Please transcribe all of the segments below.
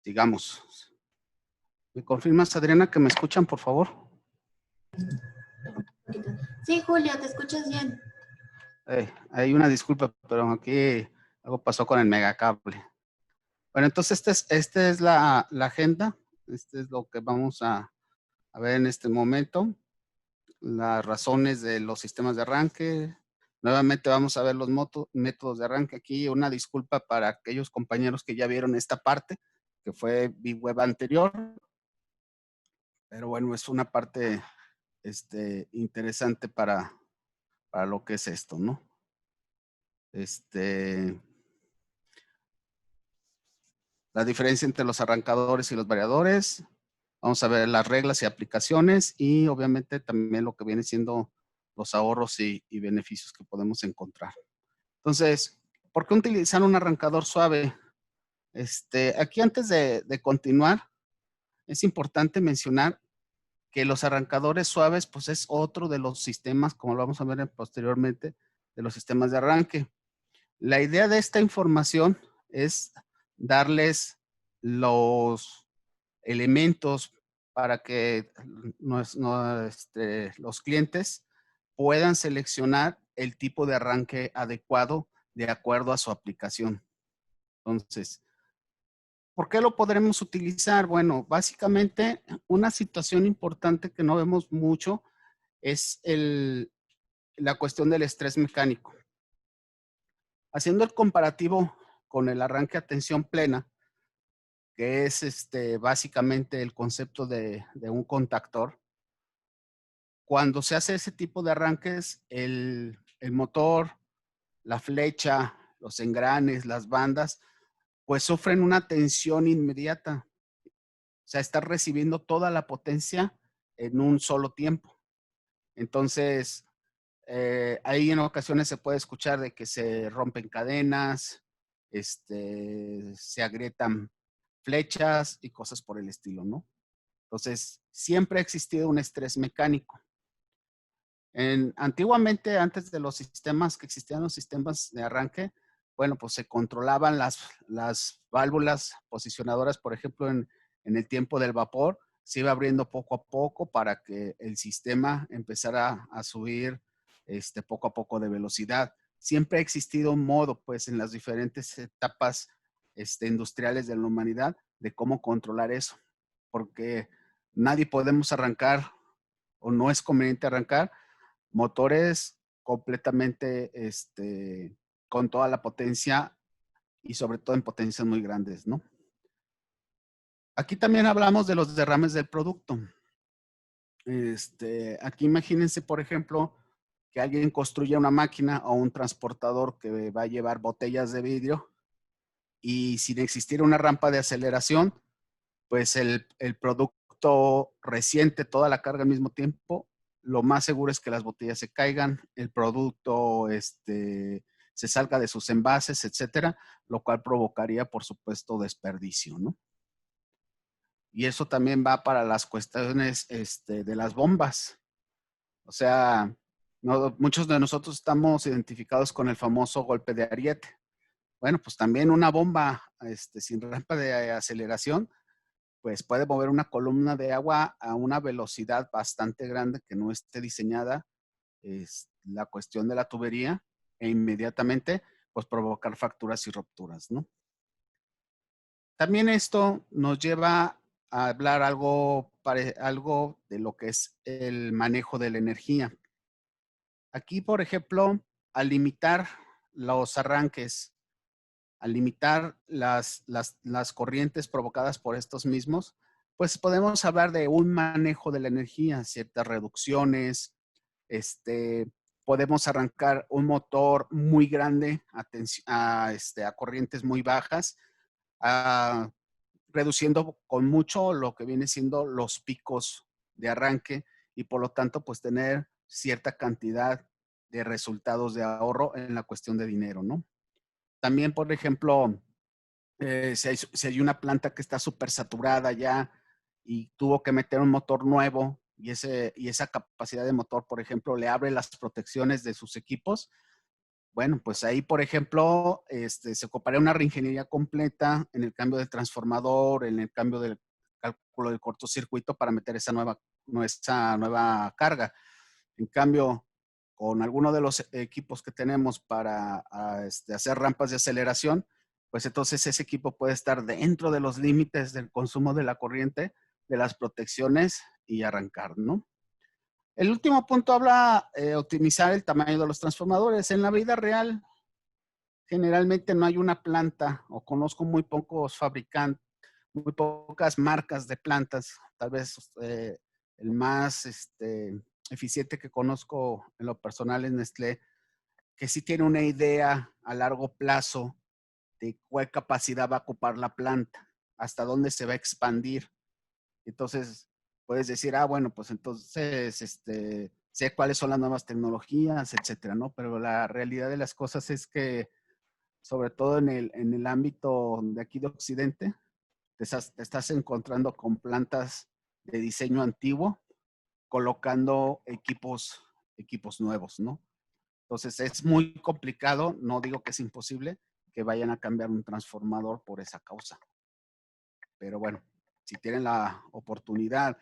Digamos. ¿Me confirmas, Adriana, que me escuchan, por favor? Sí, Julio, te escuchas bien. Hay una disculpa, pero aquí algo pasó con el megacable. Bueno, entonces esta es la agenda. Este es lo que vamos a ver en este momento. Las razones de los sistemas de arranque. Nuevamente vamos a ver los métodos de arranque. Aquí una disculpa para aquellos compañeros que ya vieron esta parte, que fue VWeb anterior. Pero bueno, es una parte interesante para lo que es esto, ¿no? La diferencia entre los arrancadores y los variadores. Vamos a ver las reglas y aplicaciones y obviamente también lo que viene siendo los ahorros y beneficios que podemos encontrar. Entonces, ¿por qué utilizar un arrancador suave? Aquí antes de continuar, es importante mencionar que los arrancadores suaves, pues es otro de los sistemas, como lo vamos a ver posteriormente, de los sistemas de arranque. La idea de esta información es darles los elementos para que los clientes puedan seleccionar el tipo de arranque adecuado de acuerdo a su aplicación. Entonces, ¿por qué lo podremos utilizar? Bueno, básicamente una situación importante que no vemos mucho es la cuestión del estrés mecánico. Haciendo el comparativo con el arranque a tensión plena, que es básicamente el concepto de un contactor, cuando se hace ese tipo de arranques, el motor, la flecha, los engranes, las bandas, pues sufren una tensión inmediata. O sea, está recibiendo toda la potencia en un solo tiempo. Entonces, ahí en ocasiones se puede escuchar de que se rompen cadenas, se agrietan flechas y cosas por el estilo, ¿no? Entonces, siempre ha existido un estrés mecánico. Antiguamente, antes de los sistemas, que existían los sistemas de arranque, bueno, pues se controlaban las válvulas posicionadoras, por ejemplo, en el tiempo del vapor, se iba abriendo poco a poco para que el sistema empezara a subir poco a poco de velocidad. Siempre ha existido un modo, pues, en las diferentes etapas industriales de la humanidad de cómo controlar eso, porque nadie podemos arrancar o no es conveniente arrancar motores completamente con toda la potencia y sobre todo en potencias muy grandes, ¿no? Aquí también hablamos de los derrames del producto. Aquí imagínense, por ejemplo, que alguien construya una máquina o un transportador que va a llevar botellas de vidrio y sin existir una rampa de aceleración, pues el producto resiente toda la carga al mismo tiempo. Lo más seguro es que las botellas se caigan, el producto se salga de sus envases, etcétera, lo cual provocaría, por supuesto, desperdicio, ¿no? Y eso también va para las cuestiones de las bombas. O sea, muchos de nosotros estamos identificados con el famoso golpe de ariete. Bueno, pues también una bomba sin rampa de aceleración, pues puede mover una columna de agua a una velocidad bastante grande que no esté diseñada, es la cuestión de la tubería, e inmediatamente pues provocar fracturas y rupturas, ¿no? También esto nos lleva a hablar algo de lo que es el manejo de la energía. Aquí, por ejemplo, al limitar los arranques, al limitar las corrientes provocadas por estos mismos, pues podemos hablar de un manejo de la energía, ciertas reducciones, podemos arrancar un motor muy grande a corrientes muy bajas, reduciendo con mucho lo que viene siendo los picos de arranque y por lo tanto pues tener cierta cantidad de resultados de ahorro en la cuestión de dinero, ¿no? También, por ejemplo, si hay una planta que está súper saturada ya y tuvo que meter un motor nuevo y esa capacidad de motor, por ejemplo, le abre las protecciones de sus equipos, Bueno, pues ahí, por ejemplo, se ocuparía una reingeniería completa en el cambio del transformador, en el cambio del cálculo del cortocircuito para meter esa nueva carga. En cambio, con alguno de los equipos que tenemos para hacer rampas de aceleración, pues entonces ese equipo puede estar dentro de los límites del consumo de la corriente, de las protecciones y arrancar, ¿no? El último punto habla optimizar el tamaño de los transformadores. En la vida real, generalmente no hay una planta, o conozco muy pocos fabricantes, muy pocas marcas de plantas. Tal vez el más eficiente que conozco en lo personal es Nestlé, que sí tiene una idea a largo plazo de cuál capacidad va a ocupar la planta, hasta dónde se va a expandir. Entonces, puedes decir, bueno, pues entonces, sé cuáles son las nuevas tecnologías, etcétera, ¿no? Pero la realidad de las cosas es que, sobre todo en el ámbito de aquí de Occidente, te estás encontrando con plantas de diseño antiguo, colocando equipos nuevos, ¿no? Entonces, es muy complicado, no digo que es imposible, que vayan a cambiar un transformador por esa causa. Pero bueno, si tienen la oportunidad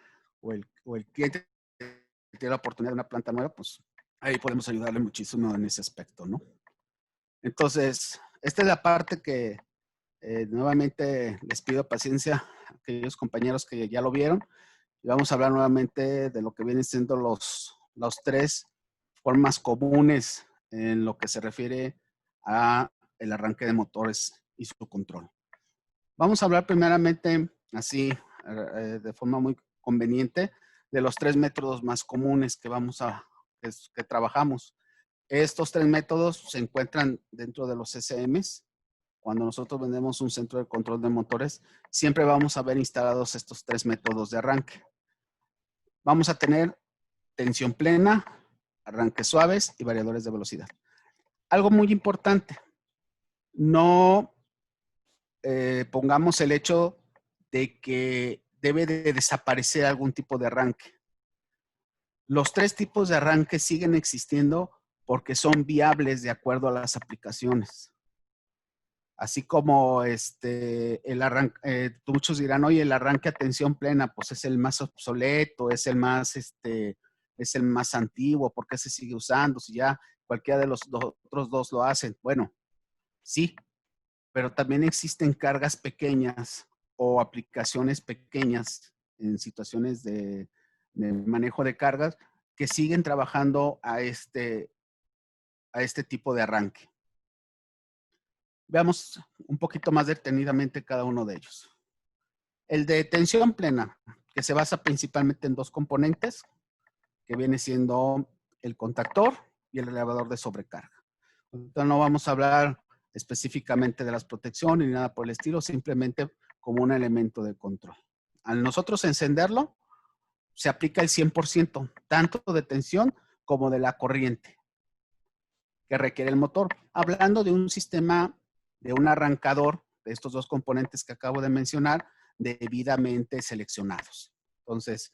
o el cliente tiene la oportunidad de una planta nueva, pues ahí podemos ayudarle muchísimo en ese aspecto, ¿no? Entonces, esta es la parte que nuevamente les pido paciencia a aquellos compañeros que ya lo vieron. Y vamos a hablar nuevamente de lo que vienen siendo los tres formas comunes en lo que se refiere a el arranque de motores y su control. Vamos a hablar primeramente, así, de forma muy conveniente, de los 3 métodos más comunes que trabajamos. Estos 3 métodos se encuentran dentro de los SMs. Cuando nosotros vendemos un centro de control de motores, siempre vamos a ver instalados estos 3 métodos de arranque. Vamos a tener tensión plena, arranques suaves y variadores de velocidad. Algo muy importante, no pongamos el hecho de que debe de desaparecer algún tipo de arranque. Los 3 tipos de arranque siguen existiendo porque son viables de acuerdo a las aplicaciones. Así como el arranque, muchos dirán, oye, el arranque a tensión plena, pues es el más obsoleto, es el más antiguo, ¿por qué se sigue usando? Si ya cualquiera de los otros dos lo hacen. Bueno, sí, pero también existen cargas pequeñas o aplicaciones pequeñas en situaciones de manejo de cargas que siguen trabajando a este tipo de arranque. Veamos un poquito más detenidamente cada uno de ellos. El de tensión plena, que se basa principalmente en 2 componentes, que viene siendo el contactor y el elevador de sobrecarga. Entonces no vamos a hablar específicamente de las protecciones ni nada por el estilo, simplemente como un elemento de control. Al nosotros encenderlo, se aplica el 100%, tanto de tensión como de la corriente que requiere el motor. Hablando de un sistema, de un arrancador, de estos 2 componentes que acabo de mencionar, debidamente seleccionados. Entonces,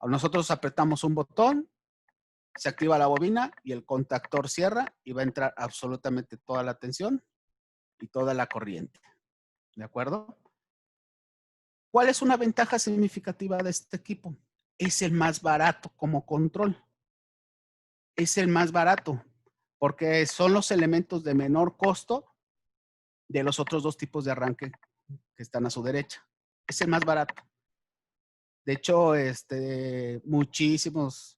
nosotros apretamos un botón, se activa la bobina y el contactor cierra y va a entrar absolutamente toda la tensión y toda la corriente. ¿De acuerdo? ¿Cuál es una ventaja significativa de este equipo? Es el más barato como control. Es el más barato porque son los elementos de menor costo de los otros 2 tipos de arranque que están a su derecha. Es el más barato. De hecho, muchísimos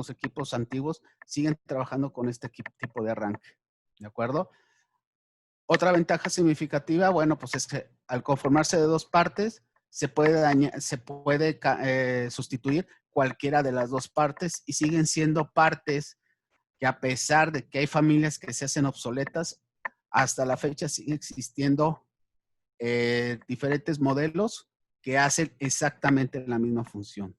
equipos antiguos siguen trabajando con este tipo de arranque. ¿De acuerdo? Otra ventaja significativa, bueno, pues es que al conformarse de 2 partes, se puede sustituir cualquiera de las 2 partes y siguen siendo partes que, a pesar de que hay familias que se hacen obsoletas, hasta la fecha sigue existiendo diferentes modelos que hacen exactamente la misma función.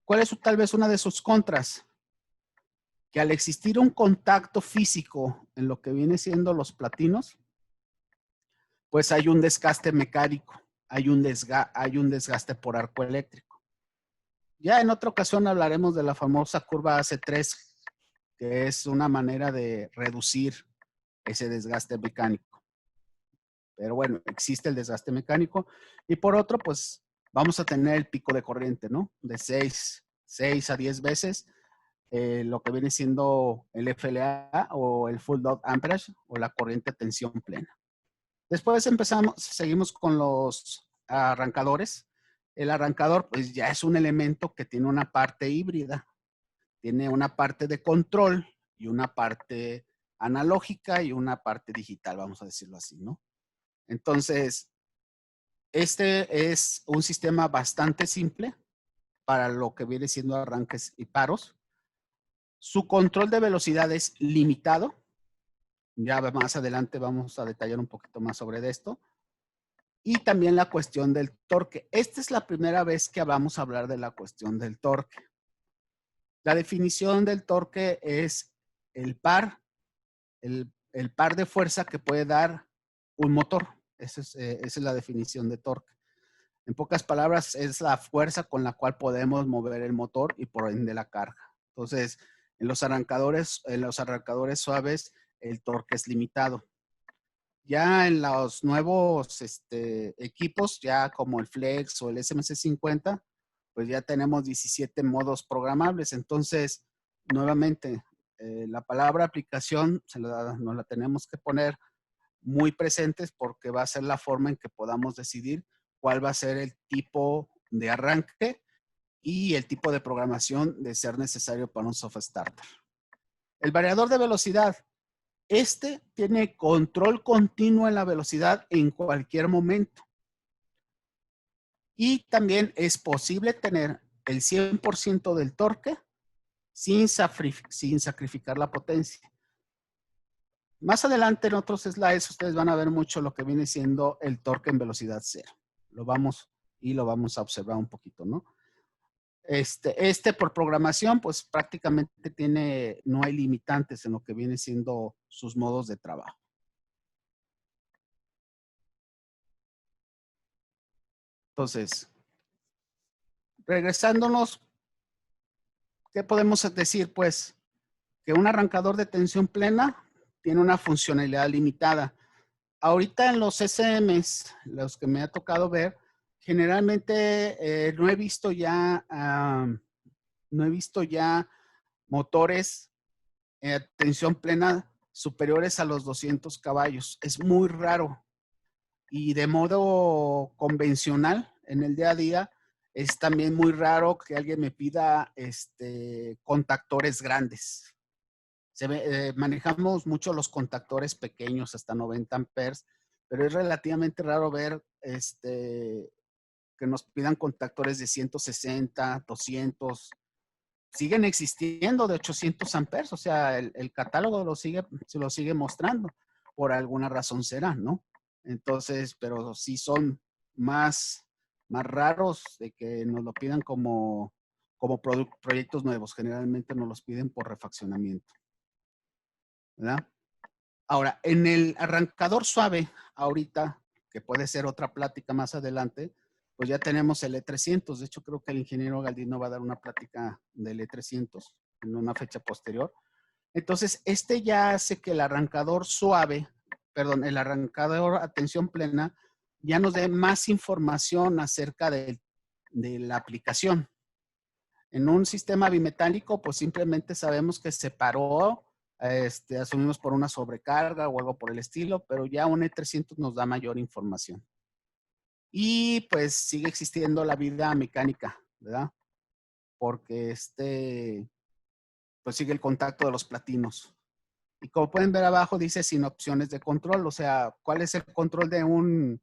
¿Cuál es tal vez una de sus contras? Que al existir un contacto físico en lo que viene siendo los platinos, pues hay un desgaste mecánico, hay un desgaste por arco eléctrico. Ya en otra ocasión hablaremos de la famosa curva AC3, que es una manera de reducir ese desgaste mecánico. Pero bueno, existe el desgaste mecánico. Y por otro, pues vamos a tener el pico de corriente, ¿no? De 6 a 10 veces lo que viene siendo el FLA o el Full Load Amperage o la corriente a tensión plena. Después seguimos con los arrancadores. El arrancador, pues ya es un elemento que tiene una parte híbrida. Tiene una parte de control y una parte analógica y una parte digital, vamos a decirlo así, ¿no? Entonces, este es un sistema bastante simple para lo que viene siendo arranques y paros. Su control de velocidad es limitado. Ya más adelante vamos a detallar un poquito más sobre esto. Y también la cuestión del torque. Esta es la primera vez que vamos a hablar de la cuestión del torque. La definición del torque es el par de fuerza que puede dar un motor. Esa es la definición de torque. En pocas palabras, es la fuerza con la cual podemos mover el motor y por ende la carga. Entonces, en los arrancadores suaves, el torque es limitado. Ya en los nuevos equipos, ya como el Flex o el SMC50, pues ya tenemos 17 modos programables. Entonces, nuevamente, la palabra aplicación nos la tenemos que poner muy presentes porque va a ser la forma en que podamos decidir cuál va a ser el tipo de arranque y el tipo de programación de ser necesario para un soft starter. El variador de velocidad. Este tiene control continuo en la velocidad en cualquier momento. Y también es posible tener el 100% del torque sin sacrificar la potencia. Más adelante en otros slides ustedes van a ver mucho lo que viene siendo el torque en velocidad cero. Lo vamos a observar un poquito, ¿no? Por programación, pues prácticamente no hay limitantes en lo que viene siendo sus modos de trabajo. Entonces, regresándonos, ¿qué podemos decir? Pues que un arrancador de tensión plena tiene una funcionalidad limitada. Ahorita en los SMs, los que me ha tocado ver, generalmente no he visto ya motores tensión plena superiores a los 200 caballos. Es muy raro. Y de modo convencional, en el día a día, es también muy raro que alguien me pida contactores grandes. Manejamos mucho los contactores pequeños, hasta 90 amperes, pero es relativamente raro ver que nos pidan contactores de 160, 200. Siguen existiendo de 800 amperes, o sea, el catálogo se lo sigue mostrando. Por alguna razón será, ¿no? Entonces, pero sí son más raros de que nos lo pidan como proyectos nuevos. Generalmente nos los piden por refaccionamiento, ¿verdad? Ahora, en el arrancador suave, ahorita, que puede ser otra plática más adelante, pues ya tenemos el E300. De hecho, creo que el ingeniero Galdino va a dar una plática del E300 en una fecha posterior. Entonces, ya hace que el arrancador suave, el arrancador a tensión plena, ya nos dé más información acerca de la aplicación. En un sistema bimetálico, pues simplemente sabemos que se paró, asumimos por una sobrecarga o algo por el estilo, pero ya un E300 nos da mayor información. Y pues sigue existiendo la vida mecánica, ¿verdad? Porque pues sigue el contacto de los platinos. Y como pueden ver abajo, dice sin opciones de control. O sea, ¿cuál es el control de un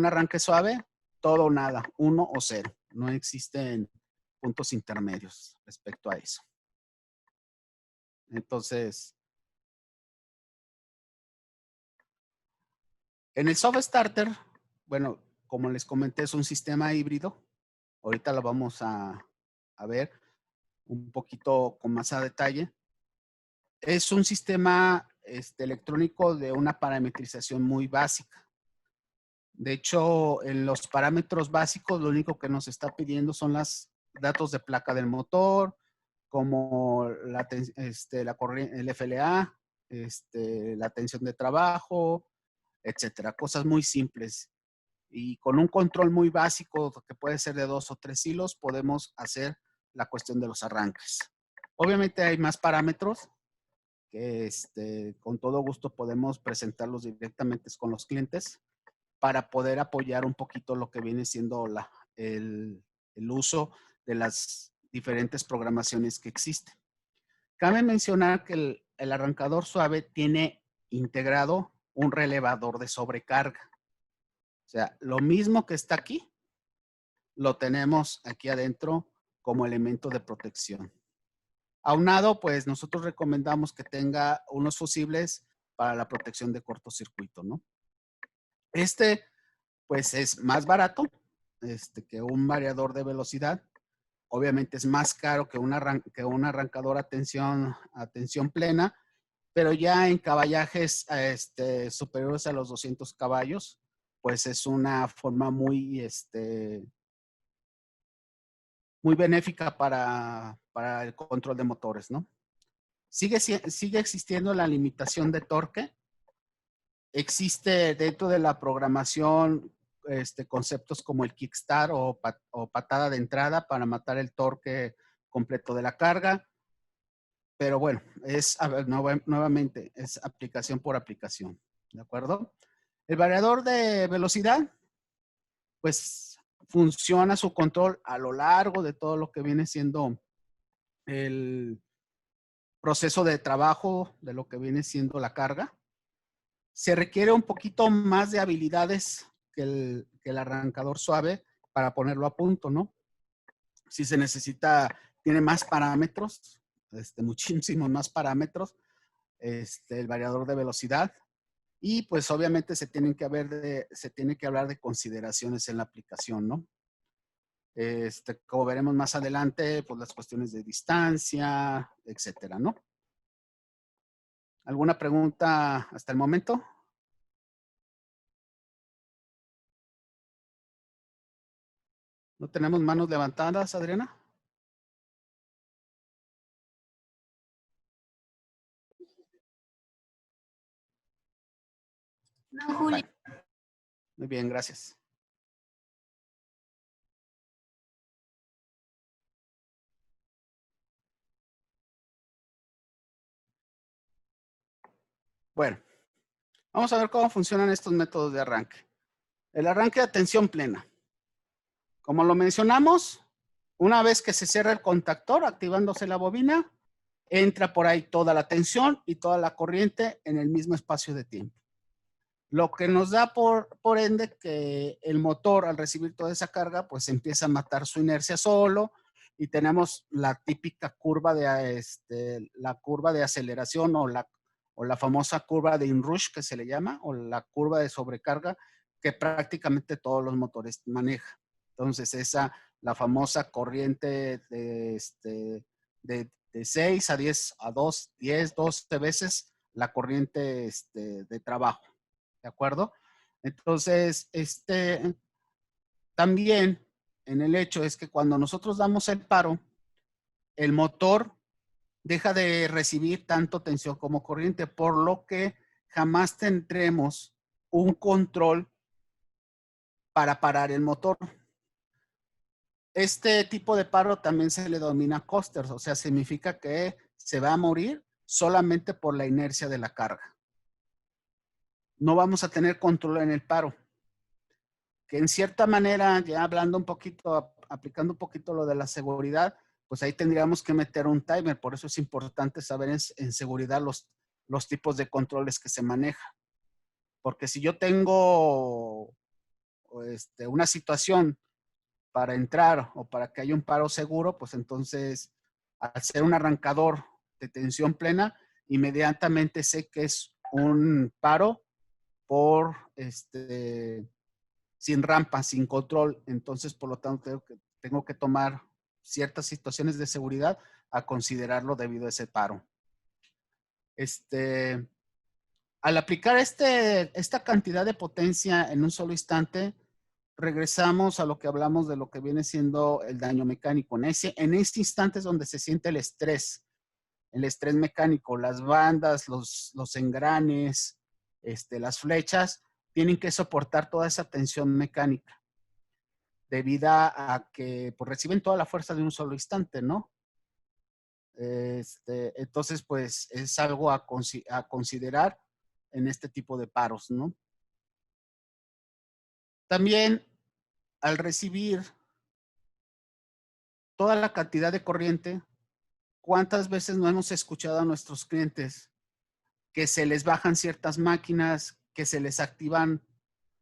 arranque suave? Todo o nada, 1 o 0. No existen puntos intermedios respecto a eso. Entonces, en el soft starter, bueno, como les comenté, es un sistema híbrido. Ahorita lo vamos a ver un poquito con más a detalle. Es un sistema electrónico de una parametrización muy básica. De hecho, en los parámetros básicos, lo único que nos está pidiendo son los datos de placa del motor, como el FLA, la tensión de trabajo, etcétera. Cosas muy simples. Y con un control muy básico, que puede ser de 2 o 3 hilos, podemos hacer la cuestión de los arranques. Obviamente hay más parámetros que con todo gusto podemos presentarlos directamente con los clientes para poder apoyar un poquito lo que viene siendo el uso de las diferentes programaciones que existen. Cabe mencionar que el arrancador suave tiene integrado un relevador de sobrecarga. O sea, lo mismo que está aquí, lo tenemos aquí adentro como elemento de protección. Aunado, pues nosotros recomendamos que tenga unos fusibles para la protección de cortocircuito, ¿no? Pues es más barato que un variador de velocidad. Obviamente es más caro que un arrancador a tensión plena, pero ya en caballajes superiores a los 200 caballos, pues es una forma muy benéfica para el control de motores, ¿no? Sigue existiendo la limitación de torque. Existe dentro de la programación conceptos como el kickstart o patada de entrada para matar el torque completo de la carga. Pero bueno, nuevamente, es aplicación por aplicación. ¿De acuerdo? El variador de velocidad, pues funciona su control a lo largo de todo lo que viene siendo el proceso de trabajo de lo que viene siendo la carga. Se requiere un poquito más de habilidades que el arrancador suave para ponerlo a punto, ¿no? Si se necesita, tiene más parámetros, muchísimos más parámetros, el variador de velocidad. Y pues obviamente se tiene que hablar de consideraciones en la aplicación, ¿no? Como veremos más adelante, pues las cuestiones de distancia, etcétera, ¿no? ¿Alguna pregunta hasta el momento? ¿No tenemos manos levantadas, Adriana? No, Julio. Bueno, muy bien, gracias. Bueno, vamos a ver cómo funcionan estos métodos de arranque. El arranque de tensión plena. Como lo mencionamos, una vez que se cierra el contactor, activándose la bobina, entra por ahí toda la tensión y toda la corriente en el mismo espacio de tiempo. Lo que nos da por ende que el motor al recibir toda esa carga, pues empieza a matar su inercia solo y tenemos la típica curva la curva de aceleración o la famosa curva de inrush que se le llama, o la curva de sobrecarga que prácticamente todos los motores manejan. Entonces la famosa corriente de 6 a 10 a 10, 12 veces la corriente de trabajo. ¿De acuerdo? Entonces, también en el hecho es que cuando nosotros damos el paro, el motor deja de recibir tanto tensión como corriente, por lo que jamás tendremos un control para parar el motor. Este tipo de paro también se le denomina coasters, o sea, significa que se va a morir solamente por la inercia de la carga. No vamos a tener control en el paro. Que en cierta manera, ya hablando un poquito, aplicando un poquito lo de la seguridad, pues ahí tendríamos que meter un timer. Por eso es importante saber en seguridad los tipos de controles que se manejan. Porque si yo tengo una situación para entrar o para que haya un paro seguro, pues entonces, al ser un arrancador de tensión plena, inmediatamente sé que es un paro por sin rampa, sin control. Entonces, por lo tanto, tengo que tomar ciertas situaciones de seguridad a considerarlo debido a ese paro. Al aplicar esta cantidad de potencia en un solo instante, regresamos a lo que hablamos de lo que viene siendo el daño mecánico. En este instante es donde se siente el estrés mecánico. Las bandas, los engranes, las flechas, tienen que soportar toda esa tensión mecánica debido a que pues, reciben toda la fuerza de un solo instante, ¿no? Entonces, pues es algo a considerar en este tipo de paros, ¿no? También al recibir toda la cantidad de corriente, ¿cuántas veces no hemos escuchado a nuestros clientes que se les bajan ciertas máquinas, que se les activan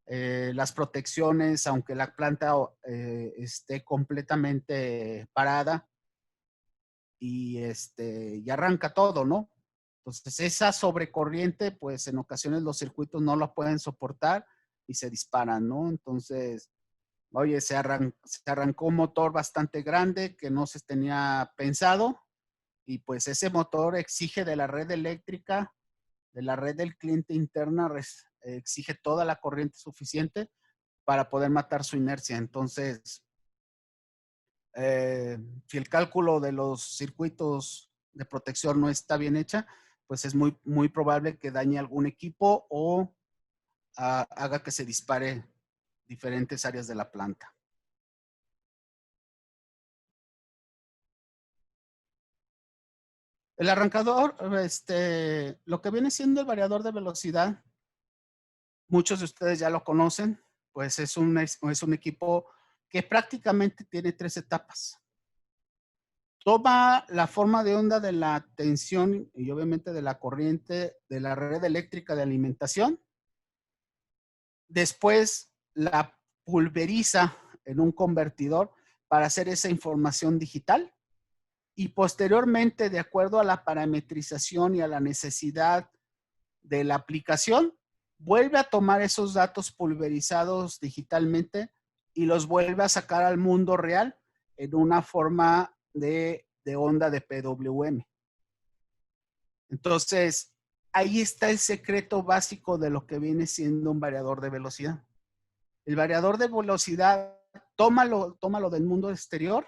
las protecciones, aunque la planta esté completamente parada y arranca todo, ¿no? Entonces, esa sobrecorriente, pues en ocasiones los circuitos no lo pueden soportar y se disparan, ¿no? Entonces, oye, se arrancó un motor bastante grande que no se tenía pensado y pues ese motor exige de la red eléctrica, de la red del cliente interna, exige toda la corriente suficiente para poder matar su inercia. Entonces, si el cálculo de los circuitos de protección no está bien hecha, pues es muy, muy probable que dañe algún equipo o haga que se dispare diferentes áreas de la planta. El arrancador, lo que viene siendo el variador de velocidad, muchos de ustedes ya lo conocen, pues es un equipo que prácticamente tiene 3 etapas. Toma la forma de onda de la tensión y obviamente de la corriente de la red eléctrica de alimentación. Después la pulveriza en un convertidor para hacer esa información digital. Y posteriormente, de acuerdo a la parametrización y a la necesidad de la aplicación, vuelve a tomar esos datos pulverizados digitalmente y los vuelve a sacar al mundo real en una forma de onda de PWM. Entonces, ahí está el secreto básico de lo que viene siendo un variador de velocidad. El variador de velocidad, tómalo del mundo exterior,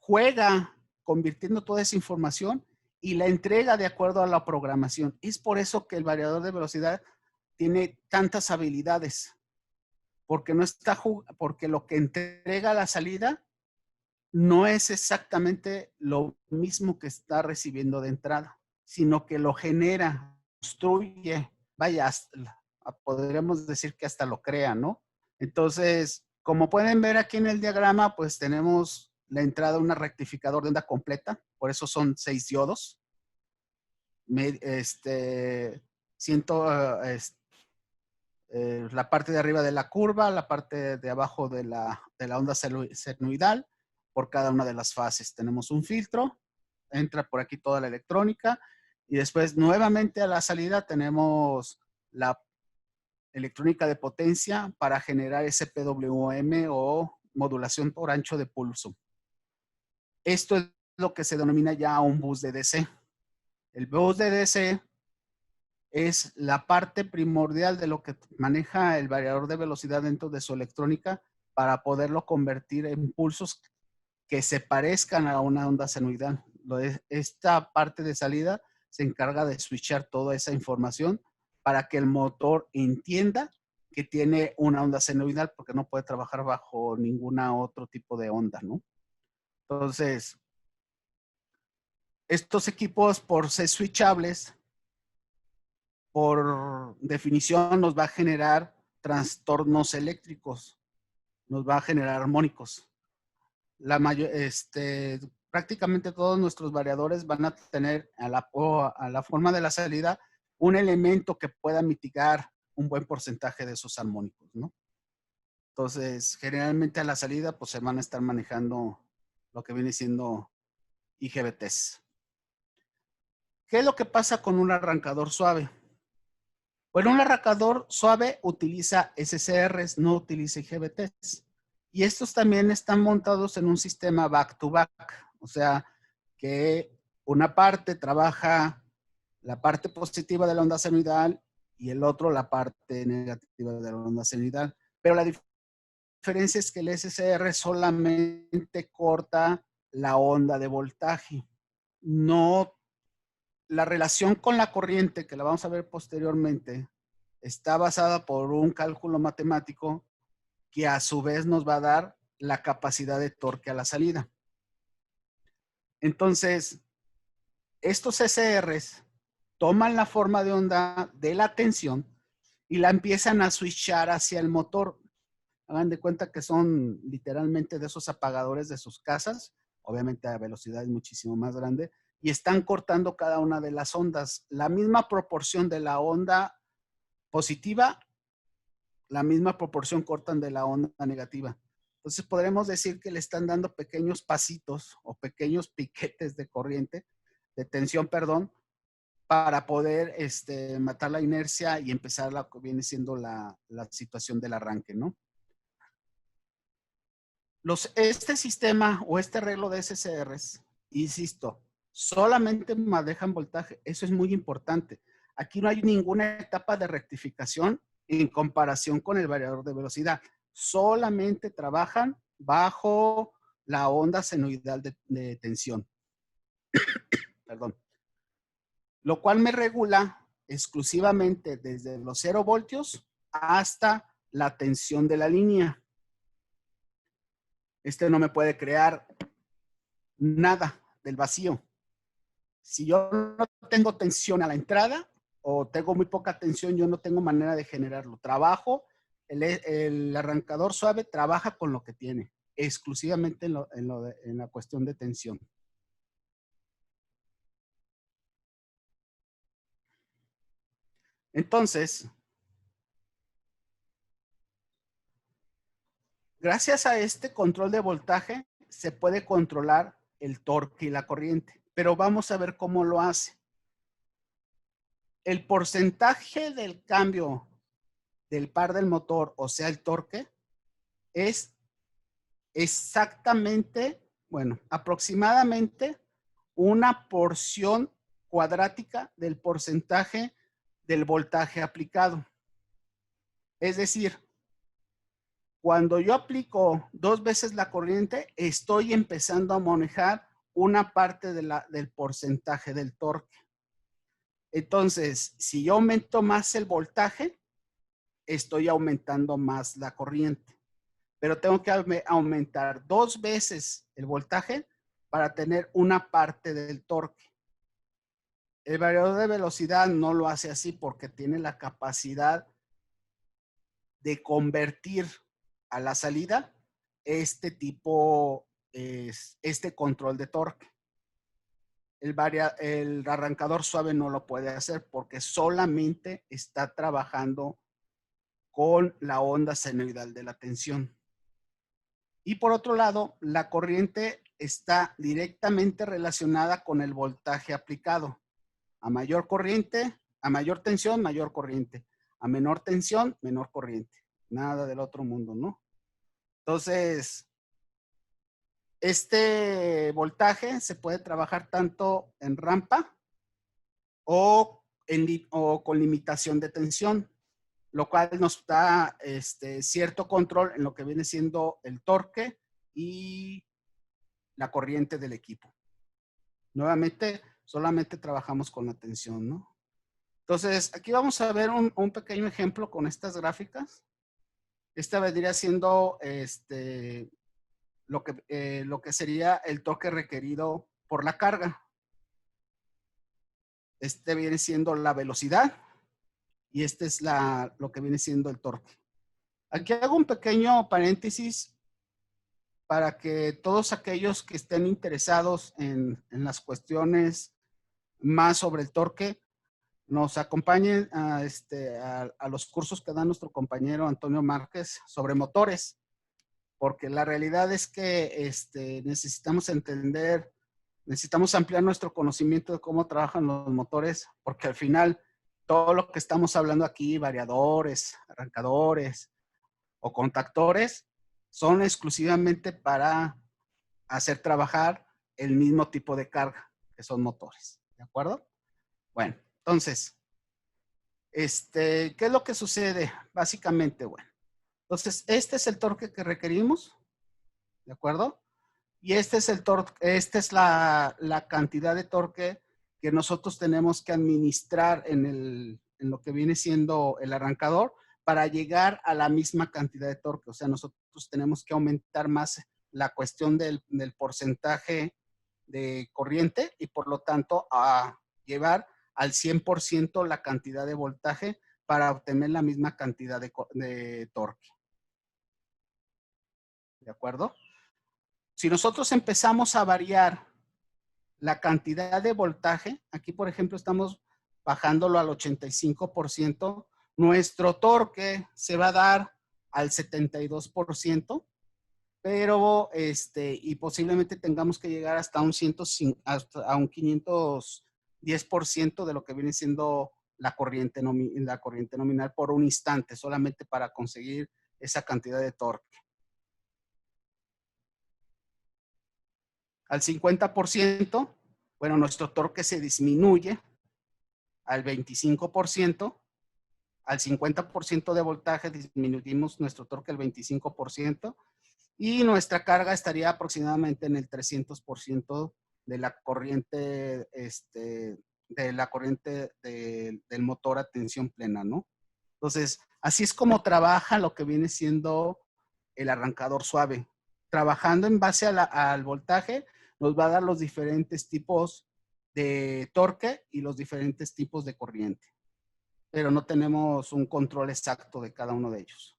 juega convirtiendo toda esa información y la entrega de acuerdo a la programación. Es por eso que el variador de velocidad tiene tantas habilidades, porque porque lo que entrega a la salida no es exactamente lo mismo que está recibiendo de entrada, sino que lo genera, construye, vaya, podríamos decir que hasta lo crea, ¿no? Entonces, como pueden ver aquí en el diagrama, pues tenemos la entrada de un rectificador de onda completa, por eso son 6 diodos. La parte de arriba de la curva, la parte de abajo de la onda senoidal, por cada una de las fases. Tenemos un filtro, entra por aquí toda la electrónica, y después nuevamente a la salida tenemos la electrónica de potencia para generar ese PWM o modulación por ancho de pulso. Esto es lo que se denomina ya un bus de DC. El bus de DC es la parte primordial de lo que maneja el variador de velocidad dentro de su electrónica para poderlo convertir en pulsos que se parezcan a una onda senoidal. Esta parte de salida se encarga de switchar toda esa información para que el motor entienda que tiene una onda senoidal porque no puede trabajar bajo ninguna otro tipo de onda, ¿no? Entonces, estos equipos por ser switchables, por definición nos va a generar trastornos eléctricos, nos va a generar armónicos. Prácticamente todos nuestros variadores van a tener a la forma de la salida un elemento que pueda mitigar un buen porcentaje de esos armónicos, ¿no? Entonces, generalmente a la salida, pues se van a estar manejando lo que viene siendo IGBTs. ¿Qué es lo que pasa con un arrancador suave? Bueno, un arrancador suave utiliza SCRs, no utiliza IGBTs. Y estos también están montados en un sistema back-to-back. O sea, que una parte trabaja la parte positiva de la onda senoidal y el otro la parte negativa de la onda senoidal. Pero la diferencia es que el SCR solamente corta la onda de voltaje. No, la relación con la corriente, que la vamos a ver posteriormente, está basada por un cálculo matemático que a su vez nos va a dar la capacidad de torque a la salida. Entonces, estos SCRs toman la forma de onda de la tensión y la empiezan a switchar hacia el motor. Hagan de cuenta que son literalmente de esos apagadores de sus casas, obviamente a velocidades muchísimo más grande, y están cortando cada una de las ondas. La misma proporción de la onda positiva, la misma proporción cortan de la onda negativa. Entonces podremos decir que le están dando pequeños pasitos o pequeños piquetes de corriente, de tensión, perdón, para poder matar la inercia y empezar lo que viene siendo la situación del arranque, ¿no? Este sistema o este arreglo de SCRs, insisto, solamente manejan voltaje. Eso es muy importante. Aquí no hay ninguna etapa de rectificación en comparación con el variador de velocidad. Solamente trabajan bajo la onda senoidal de tensión. Perdón. Lo cual me regula exclusivamente desde los 0 voltios hasta la tensión de la línea. No me puede crear nada del vacío. Si yo no tengo tensión a la entrada o tengo muy poca tensión, yo no tengo manera de generarlo. El arrancador suave trabaja con lo que tiene, exclusivamente en la cuestión de tensión. Entonces, gracias a este control de voltaje, se puede controlar el torque y la corriente. Pero vamos a ver cómo lo hace. El porcentaje del cambio del par del motor, o sea, el torque, es exactamente, bueno, aproximadamente una porción cuadrática del porcentaje del voltaje aplicado. Es decir, cuando yo aplico 2 veces la corriente, estoy empezando a manejar una parte del porcentaje del torque. Entonces, si yo aumento más el voltaje, estoy aumentando más la corriente. Pero tengo que aumentar 2 veces el voltaje para tener una parte del torque. El variador de velocidad no lo hace así porque tiene la capacidad de convertir a la salida este control de torque. El arrancador suave no lo puede hacer porque solamente está trabajando con la onda senoidal de la tensión. Y por otro lado, la corriente está directamente relacionada con el voltaje aplicado. A mayor corriente, a mayor tensión, mayor corriente. A menor tensión, menor corriente. Nada del otro mundo, ¿no? Entonces, este voltaje se puede trabajar tanto en rampa o con limitación de tensión, lo cual nos da cierto control en lo que viene siendo el torque y la corriente del equipo. Nuevamente, solamente trabajamos con la tensión, ¿no? Entonces, aquí vamos a ver un pequeño ejemplo con estas gráficas. Esta vendría siendo lo que sería el torque requerido por la carga. Viene siendo la velocidad y es lo que viene siendo el torque. Aquí hago un pequeño paréntesis para que todos aquellos que estén interesados en las cuestiones más sobre el torque nos acompañen a los cursos que da nuestro compañero Antonio Márquez sobre motores, porque la realidad es que necesitamos ampliar nuestro conocimiento de cómo trabajan los motores, porque al final todo lo que estamos hablando aquí, variadores, arrancadores o contactores, son exclusivamente para hacer trabajar el mismo tipo de carga, que son motores. ¿De acuerdo? Bueno, entonces, ¿qué es lo que sucede? Básicamente, bueno, Entonces, este es el torque que requerimos, ¿de acuerdo? Y este es el torque, esta es la cantidad de torque que nosotros tenemos que administrar en lo que viene siendo el arrancador para llegar a la misma cantidad de torque. O sea, nosotros tenemos que aumentar más la cuestión del porcentaje de corriente y por lo tanto a llevar al 100% la cantidad de voltaje para obtener la misma cantidad de torque. ¿De acuerdo? Si nosotros empezamos a variar la cantidad de voltaje, aquí por ejemplo estamos bajándolo al 85%, nuestro torque se va a dar al 72%, pero y posiblemente tengamos que llegar hasta un 510% de lo que viene siendo la corriente nominal por un instante, solamente para conseguir esa cantidad de torque. Al 50%, bueno, nuestro torque se disminuye al 25%, al 50% de voltaje disminuimos nuestro torque al 25%, y nuestra carga estaría aproximadamente en el 300% de la corriente, del motor a tensión plena, ¿no? Entonces, así es como trabaja lo que viene siendo el arrancador suave. Trabajando en base al voltaje, nos va a dar los diferentes tipos de torque y los diferentes tipos de corriente. Pero no tenemos un control exacto de cada uno de ellos.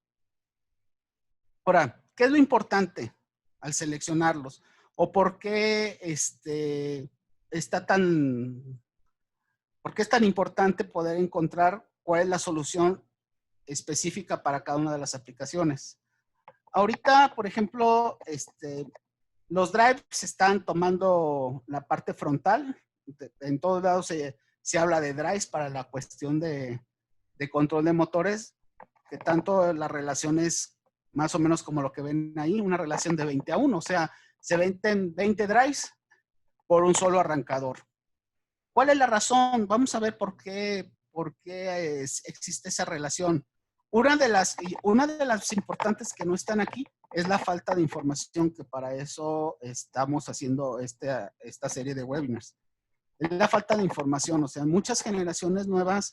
Ahora, ¿qué es lo importante al seleccionarlos? ¿O por qué por qué es tan importante poder encontrar cuál es la solución específica para cada una de las aplicaciones? Ahorita, por ejemplo, los drives están tomando la parte frontal. En todos lados se habla de drives para la cuestión de control de motores, que tanto la relación es más o menos como lo que ven ahí, una relación de 20-1. O sea, se venden 20 drives por un solo arrancador. ¿Cuál es la razón? Vamos a ver por qué existe esa relación. Una de las importantes que no están aquí es la falta de información, que para eso estamos haciendo esta serie de webinars. Es la falta de información, o sea, muchas generaciones nuevas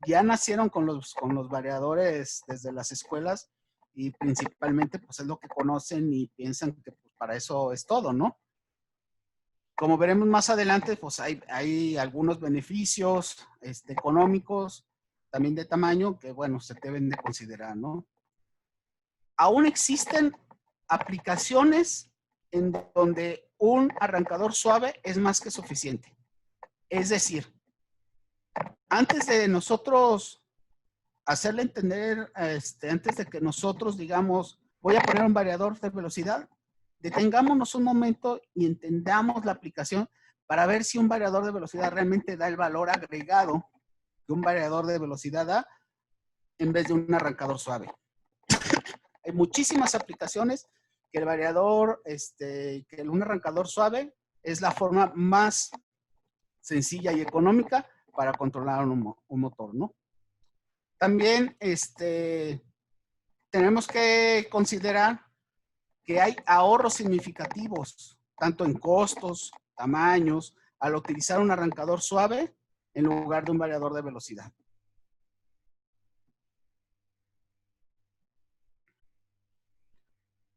ya nacieron con los variadores desde las escuelas y principalmente pues es lo que conocen y piensan que pues, para eso es todo, ¿no? Como veremos más adelante, pues hay algunos beneficios económicos, también de tamaño, que bueno, se deben de considerar, ¿no? Aún existen aplicaciones en donde un arrancador suave es más que suficiente. Es decir, antes de nosotros hacerle entender, antes de que nosotros digamos, voy a poner un variador de velocidad, detengámonos un momento y entendamos la aplicación para ver si un variador de velocidad realmente da el valor agregado que un variador de velocidad da en vez de un arrancador suave. Hay muchísimas aplicaciones que el variador, que un arrancador suave es la forma más sencilla y económica para controlar un motor, ¿no? También tenemos que considerar que hay ahorros significativos, tanto en costos, tamaños, al utilizar un arrancador suave en lugar de un variador de velocidad.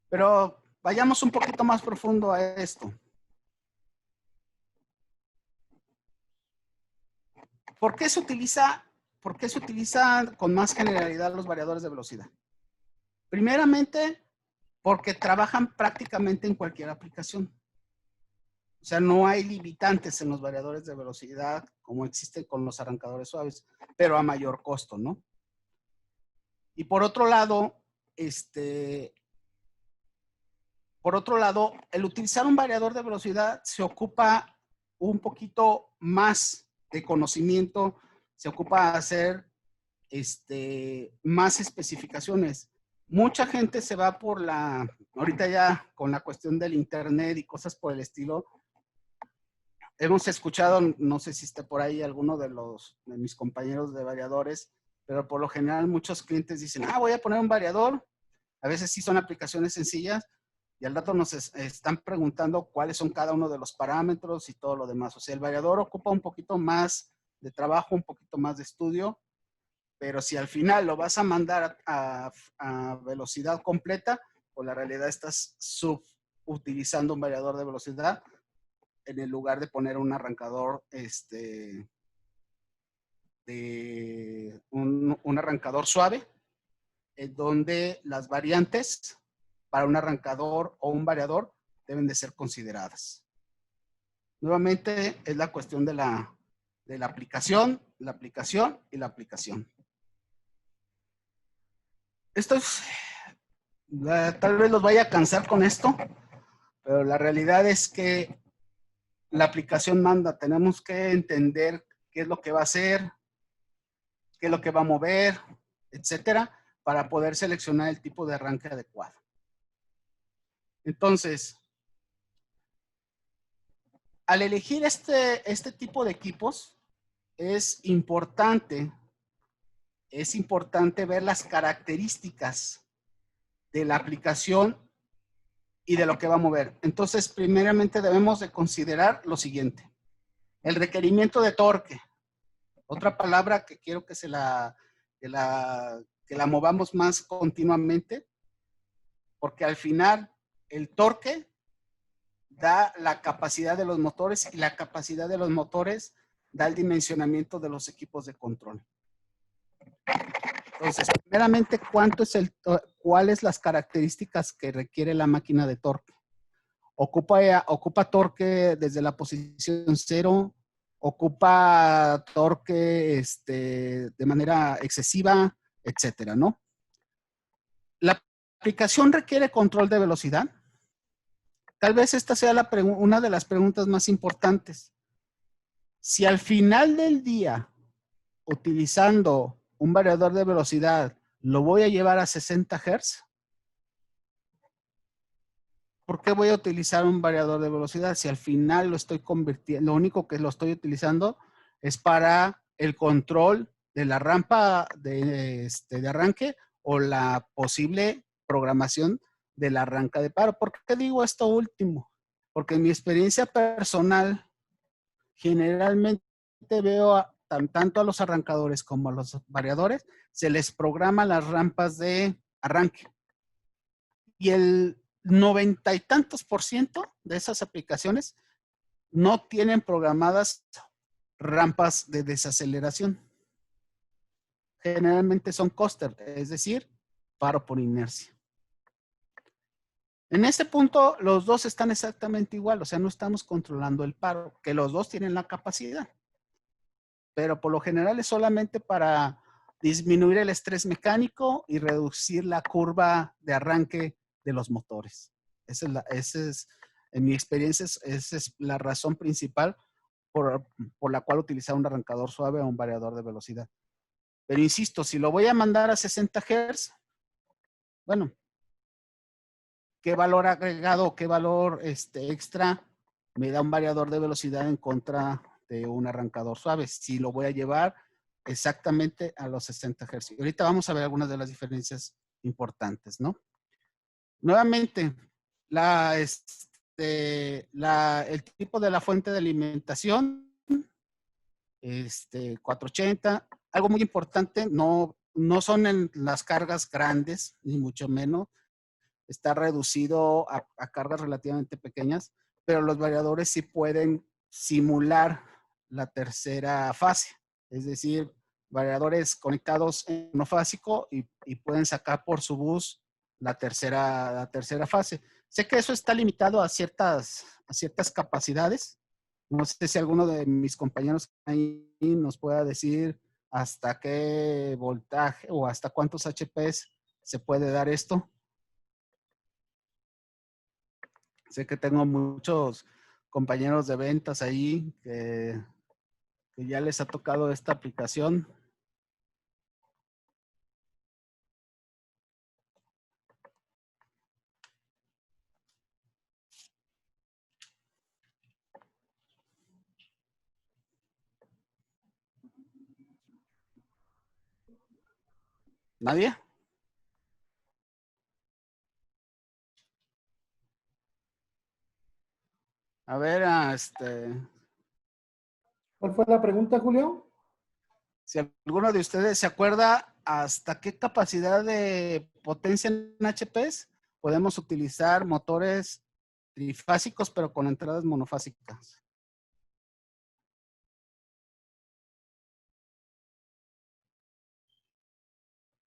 Pero vayamos un poquito más profundo a esto. ¿Por qué se utiliza con más generalidad los variadores de velocidad? Primeramente, porque trabajan prácticamente en cualquier aplicación. O sea, no hay limitantes en los variadores de velocidad como existen con los arrancadores suaves, pero a mayor costo, ¿no? Y por otro lado, el utilizar un variador de velocidad se ocupa un poquito más de conocimiento, se ocupa hacer más especificaciones. Mucha gente se va por ahorita ya con la cuestión del internet y cosas por el estilo. Hemos escuchado, no sé si está por ahí alguno de mis compañeros de variadores, pero por lo general muchos clientes dicen, voy a poner un variador A veces sí son aplicaciones sencillas y al rato nos están preguntando cuáles son cada uno de los parámetros y todo lo demás. O sea, el variador ocupa un poquito más de trabajo, un poquito más de estudio, pero si al final lo vas a mandar a velocidad completa, pues la realidad estás subutilizando un variador de velocidad en el lugar de poner un arrancador, un arrancador suave, en donde las variantes para un arrancador o un variador deben de ser consideradas. Nuevamente es la cuestión de la aplicación, la aplicación y la aplicación. Esto es, tal vez los vaya a cansar con esto, pero la realidad es que la aplicación manda. Tenemos que entender qué es lo que va a hacer, qué es lo que va a mover, etcétera, para poder seleccionar el tipo de arranque adecuado. Entonces, al elegir este tipo de equipos, es importante ver las características de la aplicación y de lo que va a mover. Entonces, primeramente debemos de considerar lo siguiente. El requerimiento de torque. Otra palabra que quiero que la movamos más continuamente, porque al final el torque da la capacidad de los motores y la capacidad de los motores da el dimensionamiento de los equipos de control. Entonces, primeramente, ¿cuáles las características que requiere la máquina de torque? Ocupa torque desde la posición 0, ocupa torque de manera excesiva, etcétera, ¿no? La aplicación requiere control de velocidad. Tal vez esta sea una de las preguntas más importantes. Si al final del día, utilizando un variador de velocidad, lo voy a llevar a 60 Hz, ¿por qué voy a utilizar un variador de velocidad si al final lo estoy convirtiendo, lo único que lo estoy utilizando es para el control de la rampa de arranque o la posible programación del arranque de paro? ¿Por qué digo esto último? Porque en mi experiencia personal, generalmente veo tanto a los arrancadores como a los variadores, se les programa las rampas de arranque. Y el 90 y tantos % de esas aplicaciones no tienen programadas rampas de desaceleración. Generalmente son coaster, es decir, paro por inercia. En este punto, los dos están exactamente igual, o sea, no estamos controlando el paro, que los dos tienen la capacidad. Pero por lo general es solamente para disminuir el estrés mecánico y reducir la curva de arranque de los motores. En mi experiencia, esa es la razón principal por la cual utilizar un arrancador suave o un variador de velocidad. Pero insisto, si lo voy a mandar a 60 Hz, bueno, ¿qué valor agregado, qué valor extra me da un variador de velocidad en contra de un arrancador suave? Si lo voy a llevar exactamente a los 60 Hz. Y ahorita vamos a ver algunas de las diferencias importantes, ¿no? Nuevamente, el tipo de la fuente de alimentación, 480. Algo muy importante, no son en las cargas grandes, ni mucho menos. Está reducido a cargas relativamente pequeñas, pero los variadores sí pueden simular la tercera fase, es decir, variadores conectados en monofásico y pueden sacar por su bus la tercera fase. Sé que eso está limitado a ciertas capacidades. No sé si alguno de mis compañeros ahí nos pueda decir hasta qué voltaje o hasta cuántos HPs se puede dar esto. Sé que tengo muchos compañeros de ventas ahí que ya les ha tocado esta aplicación. ¿Nadie? A ver, ¿Cuál fue la pregunta, Julio? si alguno de ustedes se acuerda hasta qué capacidad de potencia en HPs podemos utilizar motores trifásicos, pero con entradas monofásicas.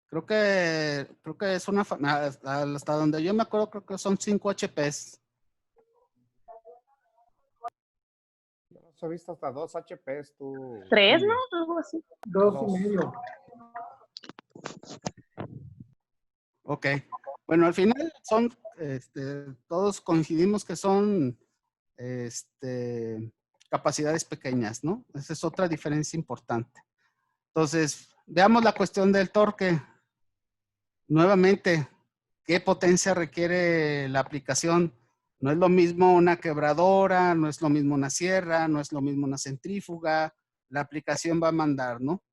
Creo que es hasta donde yo me acuerdo, creo que son 5 HPs. Yo los he visto hasta 2 HPs, tú. 3, Julio. ¿no? Algo así. 2,5. Ok. Bueno, al final son, todos coincidimos que son capacidades pequeñas, ¿no? Esa es otra diferencia importante. Entonces, veamos la cuestión del torque. Nuevamente, ¿qué potencia requiere la aplicación? No es lo mismo una quebradora, no es lo mismo una sierra, no es lo mismo una centrífuga. La aplicación va a mandar, ¿no?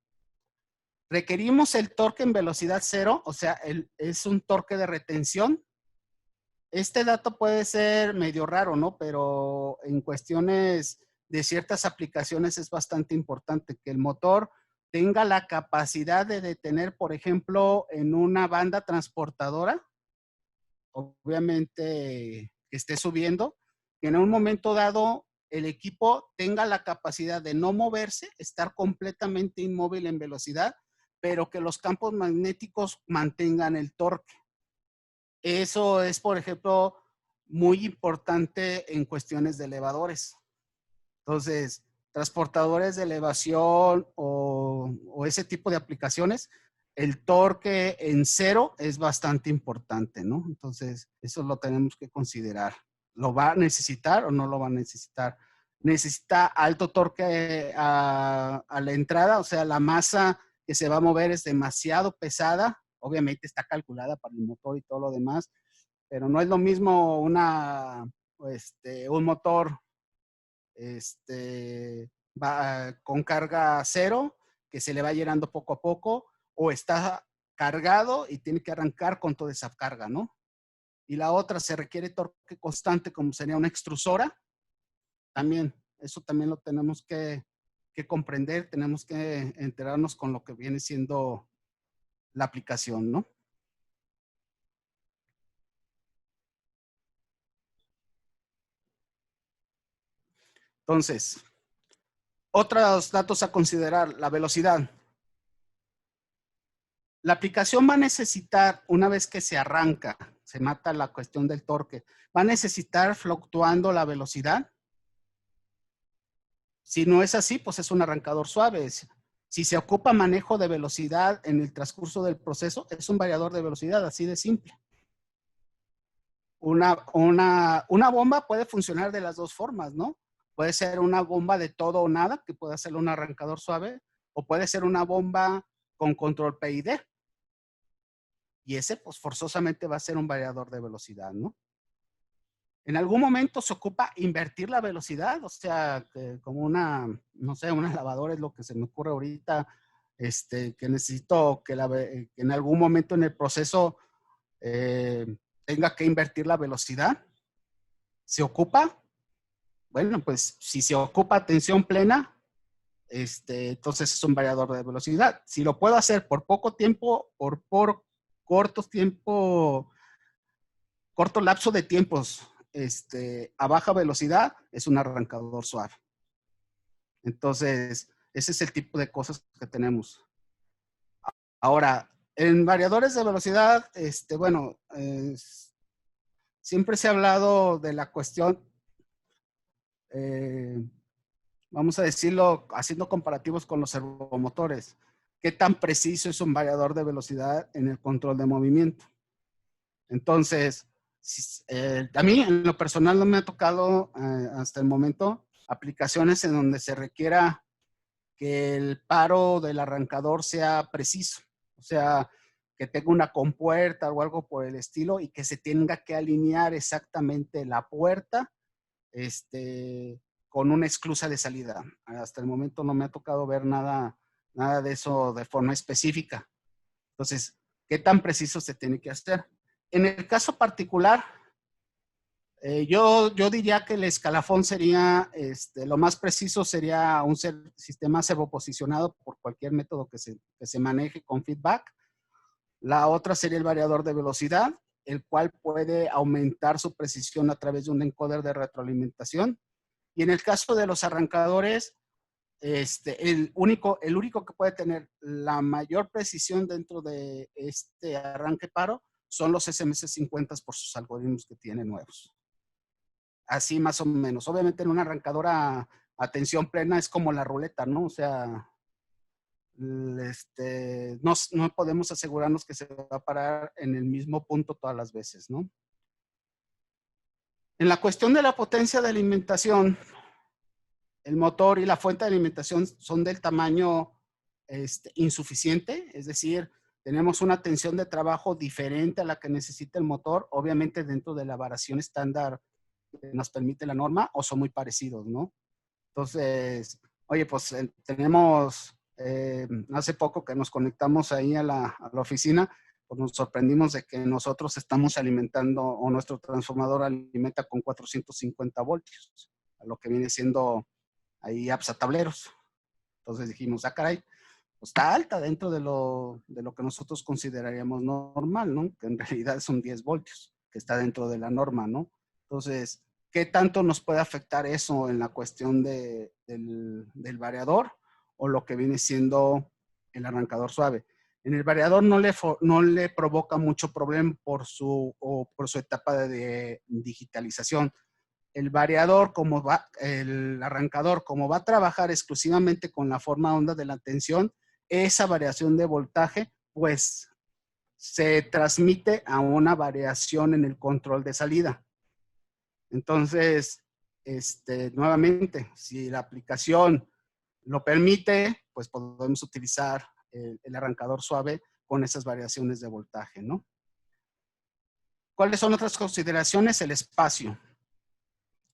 Requerimos el torque en velocidad cero, o sea, es un torque de retención. Este dato puede ser medio raro, ¿no? Pero en cuestiones de ciertas aplicaciones es bastante importante que el motor tenga la capacidad de detener, por ejemplo, en una banda transportadora, obviamente que esté subiendo, que en un momento dado el equipo tenga la capacidad de no moverse, estar completamente inmóvil en velocidad, pero que los campos magnéticos mantengan el torque. Eso es, por ejemplo, muy importante en cuestiones de elevadores. Entonces, transportadores de elevación o ese tipo de aplicaciones, el torque en cero es bastante importante, ¿no? Entonces, eso lo tenemos que considerar. ¿Lo va a necesitar o no lo va a necesitar? Necesita alto torque a la entrada, o sea, la masa que se va a mover es demasiado pesada. Obviamente está calculada para el motor y todo lo demás, pero no es lo mismo un motor con carga cero, que se le va llenando poco a poco, o está cargado y tiene que arrancar con toda esa carga, ¿no? Y la otra, se requiere torque constante, como sería una extrusora. También, eso también lo tenemos que comprender, tenemos que enterarnos con lo que viene siendo la aplicación, ¿no? Entonces, otros datos a considerar, la velocidad. La aplicación va a necesitar, una vez que se arranca, se mata la cuestión del torque, va a necesitar fluctuando la velocidad. Si no es así, pues es un arrancador suave. Si se ocupa manejo de velocidad en el transcurso del proceso, es un variador de velocidad, así de simple. Una bomba puede funcionar de las dos formas, ¿no? Puede ser una bomba de todo o nada, que puede ser un arrancador suave, o puede ser una bomba con control PID. Y ese, pues, forzosamente va a ser un variador de velocidad, ¿no? En algún momento se ocupa invertir la velocidad, o sea, como una, no sé, una lavadora es lo que se me ocurre ahorita, que necesito que en algún momento en el proceso tenga que invertir la velocidad. ¿Se ocupa? Bueno, pues si se ocupa a tensión plena, entonces es un variador de velocidad. Si lo puedo hacer por poco tiempo, por corto lapso de tiempos, a baja velocidad, es un arrancador suave. Entonces, ese es el tipo de cosas que tenemos. Ahora, en variadores de velocidad, bueno, siempre se ha hablado de la cuestión, vamos a decirlo, haciendo comparativos con los servomotores. ¿Qué tan preciso es un variador de velocidad en el control de movimiento? Entonces, a mí en lo personal no me ha tocado hasta el momento aplicaciones en donde se requiera que el paro del arrancador sea preciso. O sea, que tenga una compuerta o algo por el estilo y que se tenga que alinear exactamente la puerta con una esclusa de salida. Hasta el momento no me ha tocado ver nada de eso de forma específica. Entonces, ¿qué tan preciso se tiene que hacer? En el caso particular, Yo diría que el escalafón sería, lo más preciso sería un sistema servoposicionado por cualquier método que se maneje con feedback. La otra sería el variador de velocidad, el cual puede aumentar su precisión a través de un encoder de retroalimentación. Y en el caso de los arrancadores, el único que puede tener la mayor precisión dentro de este arranque paro son los SMS50 por sus algoritmos que tienen nuevos. Así más o menos. Obviamente en una arrancadora a tensión plena es como la ruleta, ¿no? O sea, no podemos asegurarnos que se va a parar en el mismo punto todas las veces, ¿no? En la cuestión de la potencia de alimentación, el motor y la fuente de alimentación son del tamaño insuficiente, es decir, tenemos una tensión de trabajo diferente a la que necesita el motor, obviamente dentro de la variación estándar que nos permite la norma, o son muy parecidos, ¿no? Entonces, oye, pues tenemos, hace poco que nos conectamos ahí a la oficina, pues nos sorprendimos de que nosotros estamos alimentando, o nuestro transformador alimenta con 450 voltios, a lo que viene siendo ahí apps a tableros. Entonces dijimos, caray, pues está alta dentro de lo que nosotros consideraríamos normal, ¿no? Que en realidad son 10 voltios, que está dentro de la norma, ¿no? Entonces, ¿qué tanto nos puede afectar eso en la cuestión del variador o lo que viene siendo el arrancador suave? En el variador no le provoca mucho problema por su etapa de digitalización. El variador, el arrancador, como va a trabajar exclusivamente con la forma onda de la tensión, esa variación de voltaje, pues, se transmite a una variación en el control de salida. Entonces, nuevamente, si la aplicación lo permite, pues podemos utilizar el arrancador suave con esas variaciones de voltaje, ¿no? ¿Cuáles son otras consideraciones? El espacio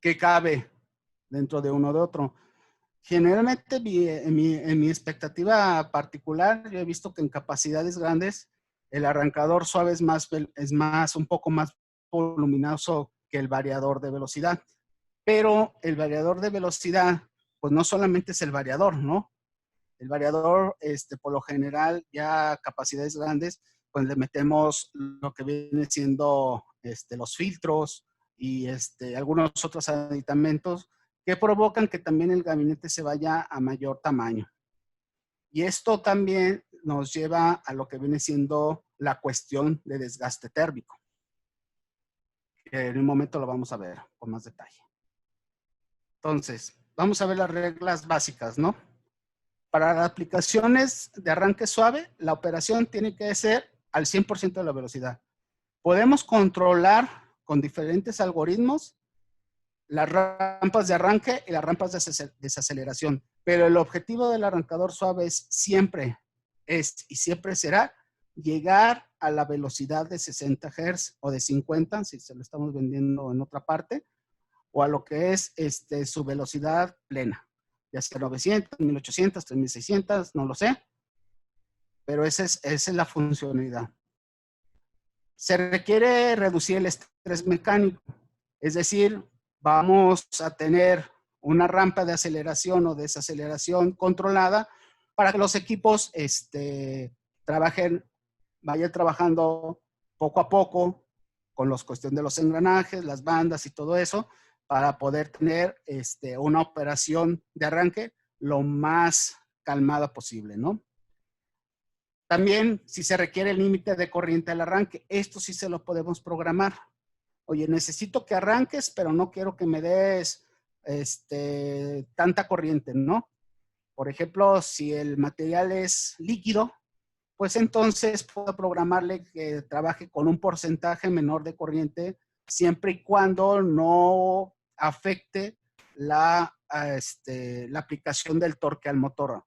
que cabe dentro de uno de otro. Generalmente, en mi expectativa particular, yo he visto que en capacidades grandes, el arrancador suave es un poco más voluminoso que el variador de velocidad. Pero el variador de velocidad, pues no solamente es el variador, ¿no? El variador, por lo general, ya a capacidades grandes, pues le metemos lo que viene siendo los filtros y algunos otros aditamentos que provocan que también el gabinete se vaya a mayor tamaño. Y esto también nos lleva a lo que viene siendo la cuestión de desgaste térmico. Que en un momento lo vamos a ver con más detalle. Entonces, vamos a ver las reglas básicas, ¿no? Para las aplicaciones de arranque suave, la operación tiene que ser al 100% de la velocidad. Podemos controlar con diferentes algoritmos las rampas de arranque y las rampas de desaceleración, pero el objetivo del arrancador suave siempre será llegar a la velocidad de 60 Hz o de 50, si se lo estamos vendiendo en otra parte, o a lo que es su velocidad plena, ya sea 900, 1800, 3600, no lo sé, pero esa es la funcionalidad. Se requiere reducir el estrés mecánico, es decir, vamos a tener una rampa de aceleración o desaceleración controlada para que los equipos vayan trabajando poco a poco con la cuestión de los engranajes, las bandas y todo eso, para poder tener una operación de arranque lo más calmada posible, ¿no? También, si se requiere el límite de corriente al arranque, esto sí se lo podemos programar. Oye, necesito que arranques, pero no quiero que me des tanta corriente, ¿no? Por ejemplo, si el material es líquido, pues entonces puedo programarle que trabaje con un porcentaje menor de corriente, siempre y cuando no afecte la aplicación del torque al motor.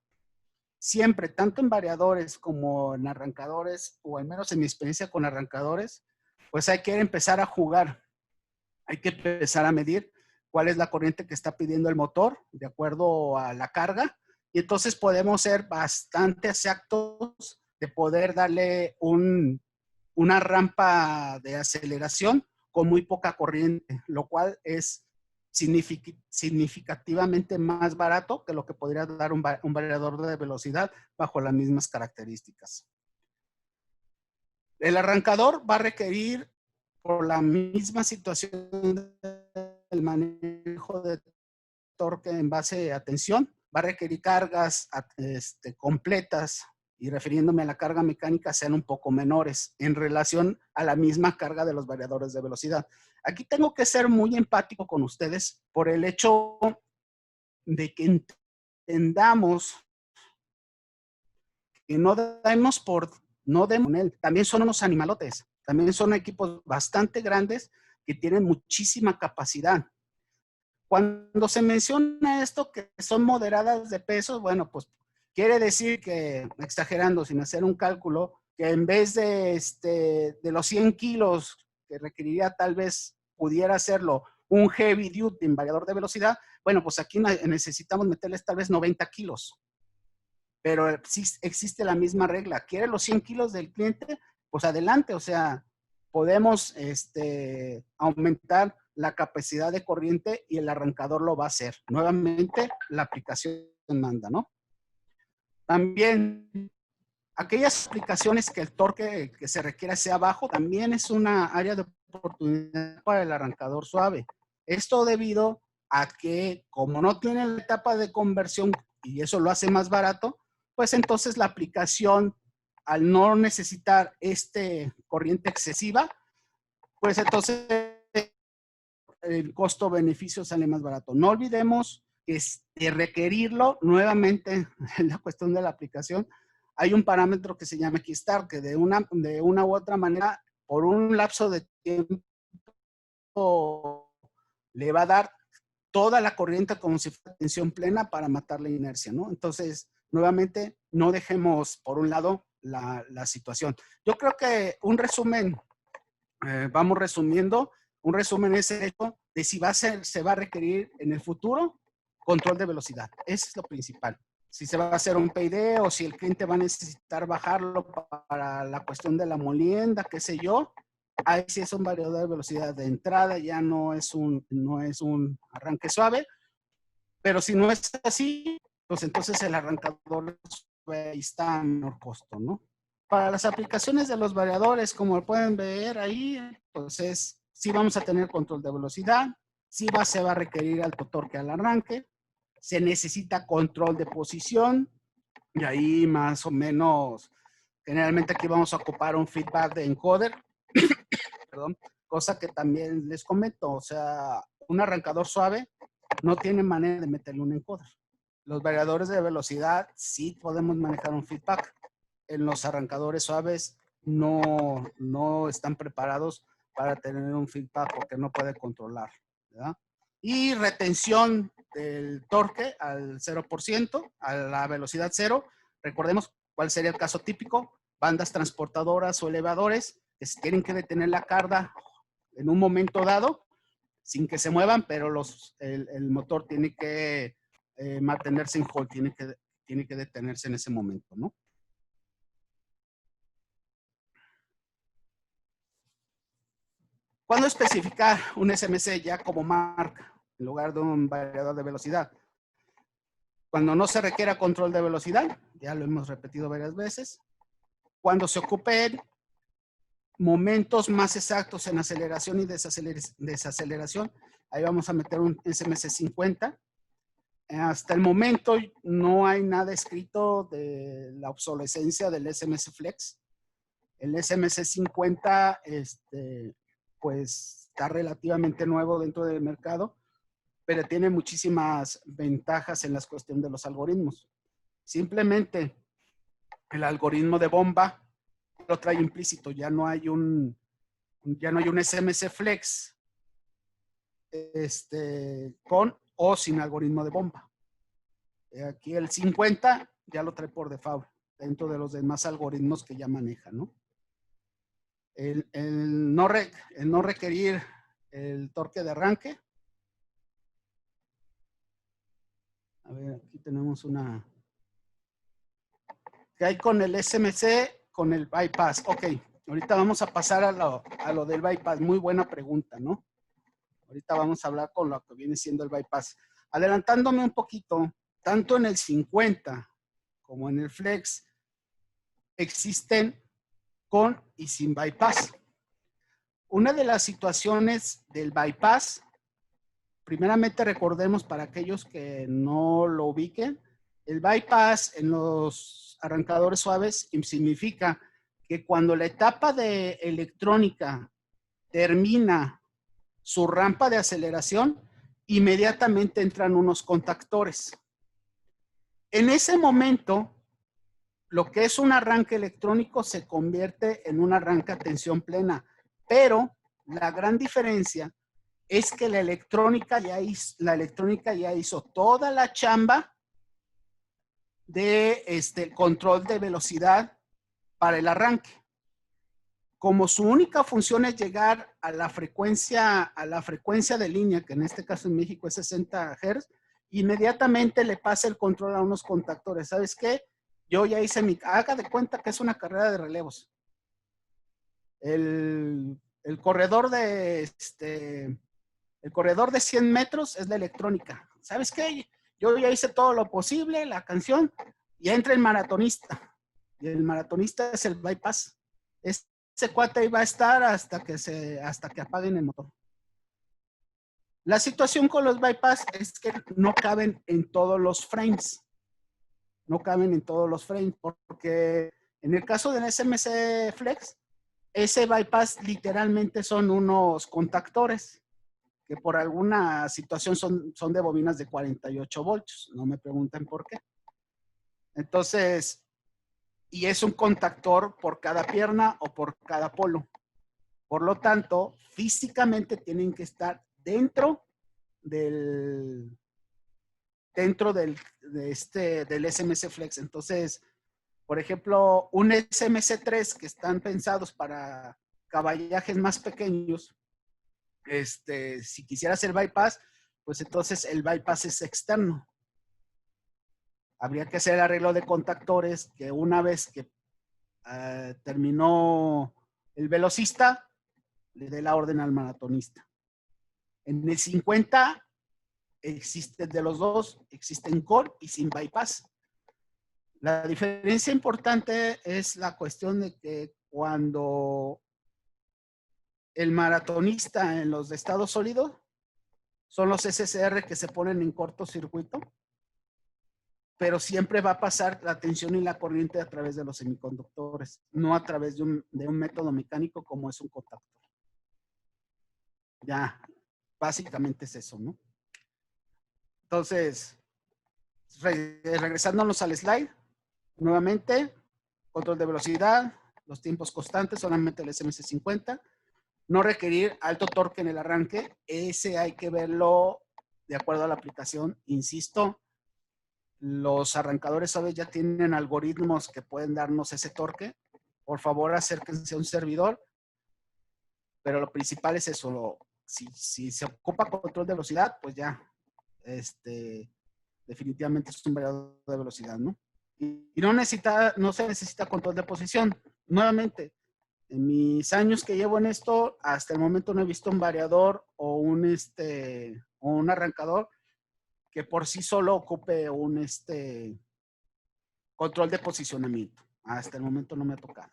Siempre, tanto en variadores como en arrancadores, o al menos en mi experiencia con arrancadores, pues hay que empezar a jugar. Hay que empezar a medir cuál es la corriente que está pidiendo el motor de acuerdo a la carga. Y entonces podemos ser bastante exactos de poder darle una rampa de aceleración con muy poca corriente, lo cual es significativamente más barato que lo que podría dar un variador de velocidad bajo las mismas características. El arrancador va a requerir, por la misma situación del manejo de torque en base a tensión, va a requerir cargas completas, y refiriéndome a la carga mecánica, sean un poco menores en relación a la misma carga de los variadores de velocidad. Aquí tengo que ser muy empático con ustedes por el hecho de que entendamos que no demos con él. También son unos animalotes, también son equipos bastante grandes que tienen muchísima capacidad. Cuando se menciona esto que son moderadas de peso, bueno, pues quiere decir que, exagerando, sin hacer un cálculo, que en vez de los 100 kilos que requeriría tal vez pudiera hacerlo un heavy duty en variador de velocidad, bueno, pues aquí necesitamos meterles tal vez 90 kilos. Pero sí existe la misma regla. ¿Quiere los 100 kilos del cliente? Pues adelante, o sea, podemos aumentar la capacidad de corriente y el arrancador lo va a hacer. Nuevamente, la aplicación manda, ¿no? También, aquellas aplicaciones que el torque que se requiera sea bajo, también es una área de oportunidad para el arrancador suave. Esto debido a que, como no tiene la etapa de conversión y eso lo hace más barato, pues entonces la aplicación, al no necesitar corriente excesiva, pues entonces el costo-beneficio sale más barato. No olvidemos que requerirlo, nuevamente, en la cuestión de la aplicación, hay un parámetro que se llama Keystart, que de una u otra manera, por un lapso de tiempo, le va a dar toda la corriente como si fuera tensión plena para matar la inercia, ¿no? Entonces, nuevamente, no dejemos por un lado la situación. Yo creo que un resumen, vamos resumiendo, un resumen es el hecho de si se va a requerir en el futuro control de velocidad. Eso es lo principal. Si se va a hacer un PID o si el cliente va a necesitar bajarlo para la cuestión de la molienda, qué sé yo, ahí sí es un variador de velocidad de entrada, ya no es un arranque suave, pero si no es así, pues entonces el arrancador está a menor costo, ¿no? Para las aplicaciones de los variadores, como pueden ver ahí, pues sí vamos a tener control de velocidad, sí se va a requerir alto torque al arranque, se necesita control de posición, y ahí más o menos, generalmente aquí vamos a ocupar un feedback de encoder, perdón, cosa que también les comento, o sea, un arrancador suave no tiene manera de meterle un encoder. Los variadores de velocidad sí podemos manejar un feedback. En los arrancadores suaves no están preparados para tener un feedback porque no puede controlar, ¿verdad? Y retención del torque al 0%, a la velocidad cero. Recordemos cuál sería el caso típico: bandas transportadoras o elevadores que tienen que detener la carga en un momento dado sin que se muevan, pero el motor tiene que mantenerse en hold, tiene que detenerse en ese momento, ¿no? ¿Cuándo especificar un SMC ya como marca en lugar de un variador de velocidad? Cuando no se requiera control de velocidad, ya lo hemos repetido varias veces. Cuando se ocupen momentos más exactos en aceleración y desaceleración, ahí vamos a meter un SMC 50. Hasta el momento no hay nada escrito de la obsolescencia del SMC Flex. El SMC 50, pues está relativamente nuevo dentro del mercado, pero tiene muchísimas ventajas en la cuestión de los algoritmos. Simplemente el algoritmo de bomba lo trae implícito, ya no hay un SMC Flex con o sin algoritmo de bomba. Aquí el 50 ya lo trae por default dentro de los demás algoritmos que ya maneja, ¿no? El no requerir el torque de arranque. A ver, aquí tenemos que hay con el SMC, con el bypass. Ok, Ahorita vamos a pasar a lo del bypass. Muy buena pregunta, ¿no? Ahorita vamos a hablar con lo que viene siendo el bypass. Adelantándome un poquito, tanto en el 50 como en el flex existen con y sin bypass. Una de las situaciones del bypass, primeramente recordemos para aquellos que no lo ubiquen, el bypass en los arrancadores suaves significa que cuando la etapa de electrónica termina su rampa de aceleración, inmediatamente entran unos contactores. En ese momento, lo que es un arranque electrónico se convierte en un arranque a tensión plena, pero la gran diferencia es que la electrónica ya hizo toda la chamba de control de velocidad para el arranque. Como su única función es llegar a la frecuencia de línea, que en este caso en México es 60 Hz, inmediatamente le pasa el control a unos contactores. ¿Sabes qué? Yo ya hice haga de cuenta que es una carrera de relevos. El corredor de 100 metros es la electrónica. ¿Sabes qué? Yo ya hice todo lo posible, la canción, y entra el maratonista. Y el maratonista es el bypass. Ese cuate ahí va a estar hasta que apaguen el motor. La situación con los bypass es que no caben en todos los frames. No caben en todos los frames, porque en el caso del SMC Flex, ese bypass literalmente son unos contactores que por alguna situación son de bobinas de 48 voltios. No me pregunten por qué. Entonces, y es un contactor por cada pierna o por cada polo. Por lo tanto, físicamente tienen que estar dentro del SMC Flex. Entonces, por ejemplo, un SMC3 que están pensados para caballajes más pequeños, si quisiera hacer bypass, pues entonces el bypass es externo. Habría que hacer el arreglo de contactores que una vez que terminó el velocista, le dé la orden al maratonista. En el 50 existen de los dos, existen con y sin bypass. La diferencia importante es la cuestión de que cuando el maratonista en los de estado sólido son los SSR que se ponen en cortocircuito, pero siempre va a pasar la tensión y la corriente a través de los semiconductores, no a través de un método mecánico como es un contactor. Ya, básicamente es eso, ¿no? Entonces, regresándonos al slide, nuevamente, control de velocidad, los tiempos constantes, solamente el SMC50, no requerir alto torque en el arranque, ese hay que verlo de acuerdo a la aplicación, insisto, los arrancadores suaves ya tienen algoritmos que pueden darnos ese torque, por favor acérquense a un servidor, pero lo principal es eso, si se ocupa control de velocidad, pues ya, definitivamente es un variador de velocidad, ¿no? Y no se necesita control de posición. Nuevamente, en mis años que llevo en esto, hasta el momento no he visto un variador o un arrancador que por sí solo ocupe un control de posicionamiento. Hasta el momento no me ha tocado.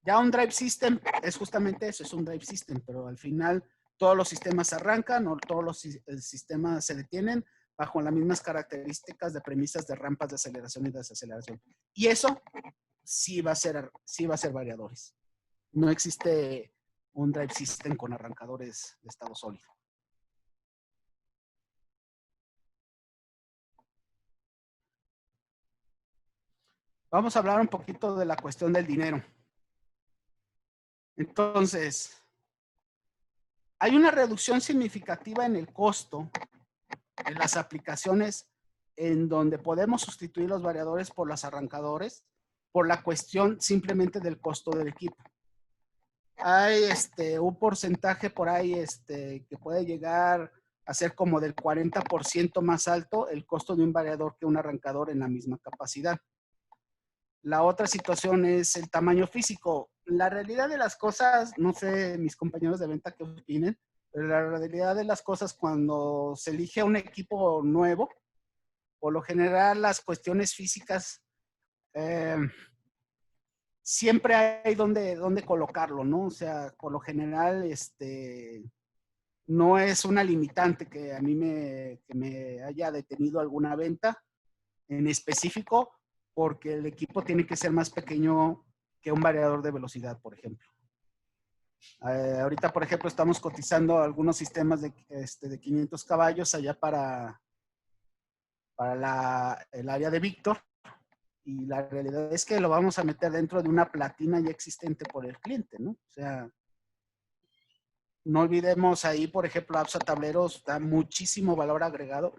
Ya un drive system es justamente eso, es un drive system, pero al final todos los sistemas arrancan o todos los sistemas se detienen bajo las mismas características de premisas de rampas de aceleración y desaceleración. Y eso sí va a ser variadores. No existe un drive system con arrancadores de estado sólido. Vamos a hablar un poquito de la cuestión del dinero. Entonces, hay una reducción significativa en el costo en las aplicaciones en donde podemos sustituir los variadores por los arrancadores por la cuestión simplemente del costo del equipo. Hay un porcentaje por ahí que puede llegar a ser como del 40% más alto el costo de un variador que un arrancador en la misma capacidad. La otra situación es el tamaño físico. la realidad de las cosas, no sé mis compañeros de venta qué opinen, pero la realidad de las cosas cuando se elige un equipo nuevo, por lo general las cuestiones físicas siempre hay donde colocarlo, ¿no? O sea, por lo general, no es una limitante que a mí que me haya detenido alguna venta en específico, porque el equipo tiene que ser más pequeño que un variador de velocidad, por ejemplo. Ahorita, por ejemplo, estamos cotizando algunos sistemas de 500 caballos allá para el área de Víctor, y la realidad es que lo vamos a meter dentro de una platina ya existente por el cliente, ¿no? O sea, no olvidemos ahí, por ejemplo, APSA Tableros da muchísimo valor agregado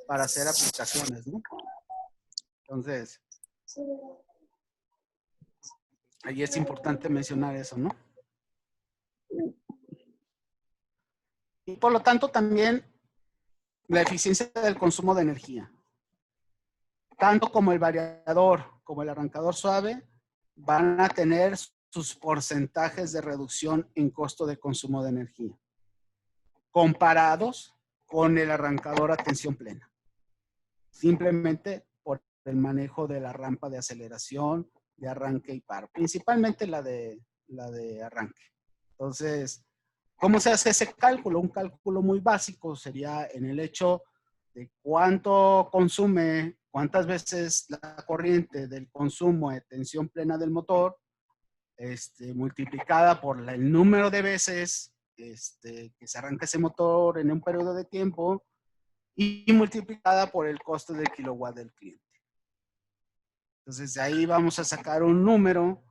para hacer aplicaciones, ¿no? Entonces, ahí es importante mencionar eso, ¿no? Y por lo tanto también la eficiencia del consumo de energía. Tanto como el variador como el arrancador suave van a tener sus porcentajes de reducción en costo de consumo de energía, comparados con el arrancador a tensión plena. Simplemente por el manejo de la rampa de aceleración, de arranque y paro. Principalmente la de arranque. Entonces, ¿cómo se hace ese cálculo? Un cálculo muy básico sería en el hecho de cuánto consume, cuántas veces la corriente del consumo de tensión plena del motor, multiplicada por el número de veces que se arranca ese motor en un periodo de tiempo y multiplicada por el costo del kilowatt del cliente. Entonces, de ahí vamos a sacar un número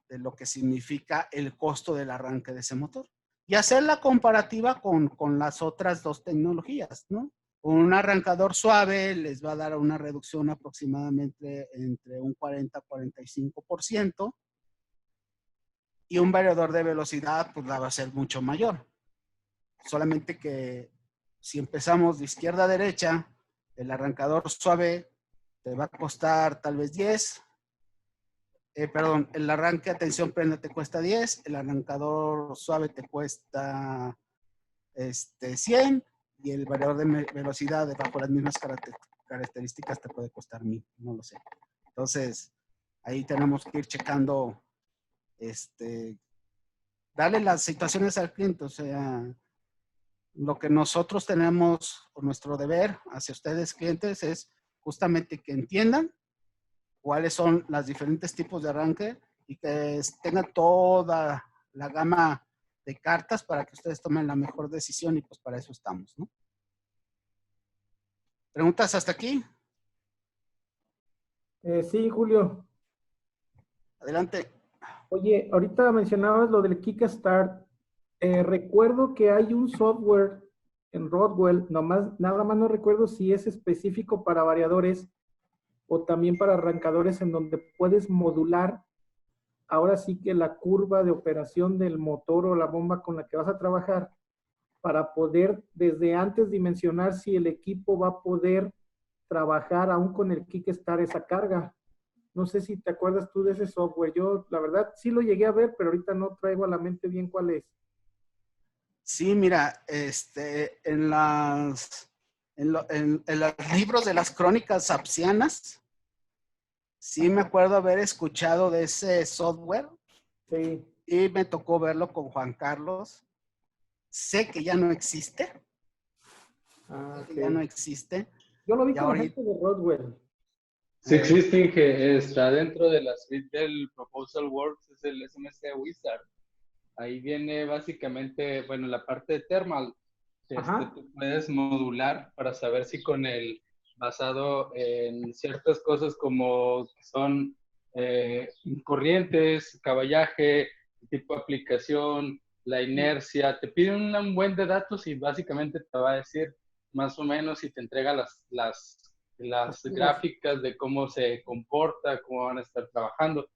de lo que significa el costo del arranque de ese motor. Y hacer la comparativa con las otras dos tecnologías, ¿no? Un arrancador suave les va a dar una reducción aproximadamente entre un 40-45%, y un variador de velocidad pues la va a ser mucho mayor. Solamente que si empezamos de izquierda a derecha, el arrancador suave te va a costar tal vez 10. Perdón, el arranque a tensión plena te cuesta 10, el arrancador suave te cuesta 100, y el variador de velocidad bajo las mismas características te puede costar 1000, no lo sé. Entonces, ahí tenemos que ir checando, darle las situaciones al cliente, o sea, lo que nosotros tenemos, o nuestro deber hacia ustedes clientes, es justamente que entiendan cuáles son los diferentes tipos de arranque y que tengan toda la gama de cartas para que ustedes tomen la mejor decisión, y pues para eso estamos, ¿no? ¿Preguntas hasta aquí? Sí, Julio. Adelante. Oye, ahorita mencionabas lo del Kickstart. Recuerdo que hay un software en Rodwell, nada más no recuerdo si es específico para variadores o también para arrancadores, en donde puedes modular ahora sí que la curva de operación del motor o la bomba con la que vas a trabajar, para poder desde antes dimensionar si el equipo va a poder trabajar aún con el Kickstart esa carga. No sé si te acuerdas tú de ese software. Yo, la verdad, sí lo llegué a ver, pero ahorita no traigo a la mente bien cuál es. Sí, mira, en los libros de las crónicas apsianas, sí me acuerdo haber escuchado de ese software. Sí. Y me tocó verlo con Juan Carlos. Sé que ya no existe. Okay. Ya no existe. Yo lo vi y con la ahorita, gente de Rodwell. Sí existe, que está dentro de la suite del Proposal Works, es el SMC Wizard. Ahí viene básicamente, bueno, la parte de thermal. Tú puedes modular para saber si con el, basado en ciertas cosas como son corrientes, caballaje, tipo de aplicación, la inercia, te piden un buen de datos y básicamente te va a decir más o menos y te entrega las gráficas de cómo se comporta, cómo van a estar trabajando.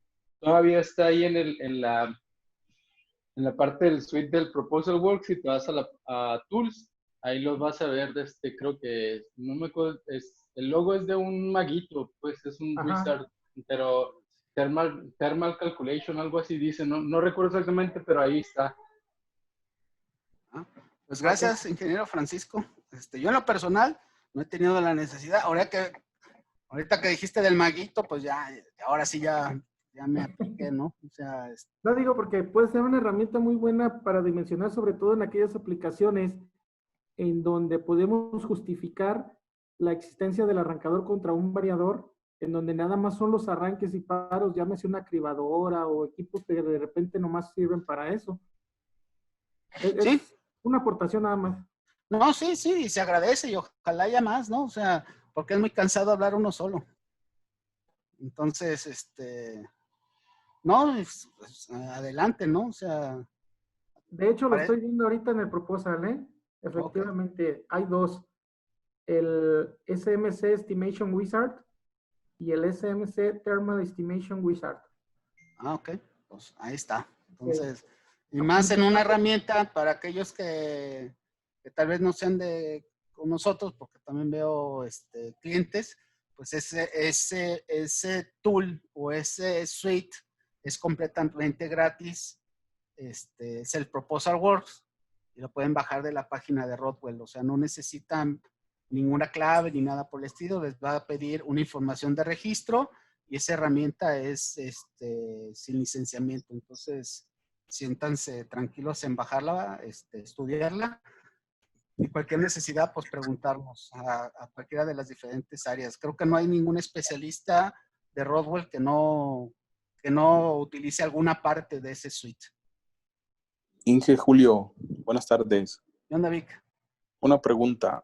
Todavía está ahí en la parte del suite del Proposal Works, y te vas a Tools, ahí los vas a ver, creo que, no me acuerdo, el logo es de un maguito, pues es un wizard, pero thermal calculation, algo así dice, no recuerdo exactamente, pero ahí está. Pues gracias, ingeniero Francisco. Yo en lo personal no he tenido la necesidad. Ahorita que dijiste del maguito, pues ya, ahora sí ya me apliqué, ¿no? O sea, No digo porque puede ser una herramienta muy buena para dimensionar, sobre todo en aquellas aplicaciones en donde podemos justificar la existencia del arrancador contra un variador, en donde nada más son los arranques y paros, llámese una cribadora o equipos que de repente nomás sirven para eso. sí. Es una aportación nada más. No, sí, y se agradece y ojalá haya más, ¿no? O sea, porque es muy cansado hablar uno solo. Entonces, no, pues, adelante, ¿no? O sea. De hecho, lo estoy viendo ahorita en el proposal, ¿eh? Efectivamente, hay dos. El SMC Estimation Wizard y el SMC Thermal Estimation Wizard. Ok, pues ahí está. Entonces, y más en una herramienta para aquellos que tal vez no sean con nosotros, porque también veo clientes, pues ese tool o ese suite es completamente gratis. Es el Proposal Works y lo pueden bajar de la página de Rodwell. O sea, no necesitan ninguna clave ni nada por el estilo. Les va a pedir una información de registro y esa herramienta es sin licenciamiento. Entonces, siéntanse tranquilos en bajarla, estudiarla y cualquier necesidad, pues preguntarnos a cualquiera de las diferentes áreas. Creo que no hay ningún especialista de Rodwell que no utilice alguna parte de ese suite. Inge, Julio, buenas tardes. ¿Qué onda, Vic? Una pregunta.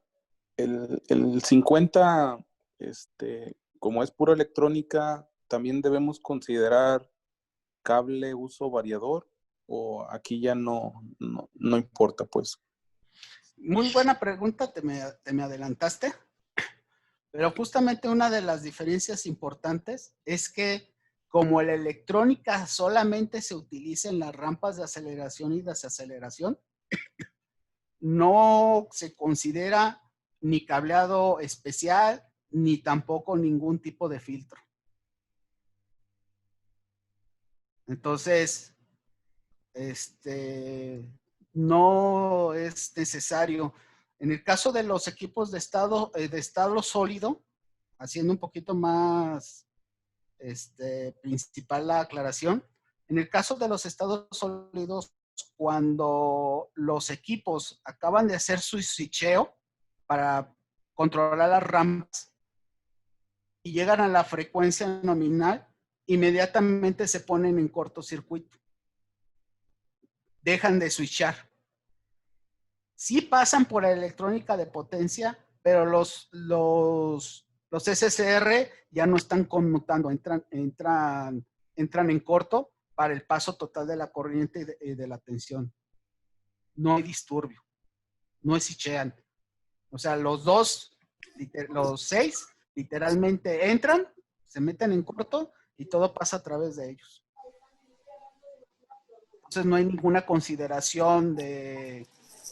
El 50, como es pura electrónica, ¿también debemos considerar cable uso variador? ¿O aquí ya no importa, pues? Muy buena pregunta, te me adelantaste. Pero justamente una de las diferencias importantes es que como la electrónica solamente se utiliza en las rampas de aceleración y desaceleración, no se considera ni cableado especial, ni tampoco ningún tipo de filtro. Entonces, no es necesario. En el caso de los equipos de estado sólido, haciendo un poquito más principal la aclaración, en el caso de los estados sólidos, cuando los equipos acaban de hacer su switcheo para controlar las rampas y llegan a la frecuencia nominal, inmediatamente se ponen en cortocircuito. Dejan de switchar. Sí pasan por la electrónica de potencia, pero los SSR ya no están conmutando, entran en corto para el paso total de la corriente y de la tensión. No hay disturbio, no switchean. O sea, los 6 literalmente entran, se meten en corto y todo pasa a través de ellos. Entonces no hay ninguna consideración de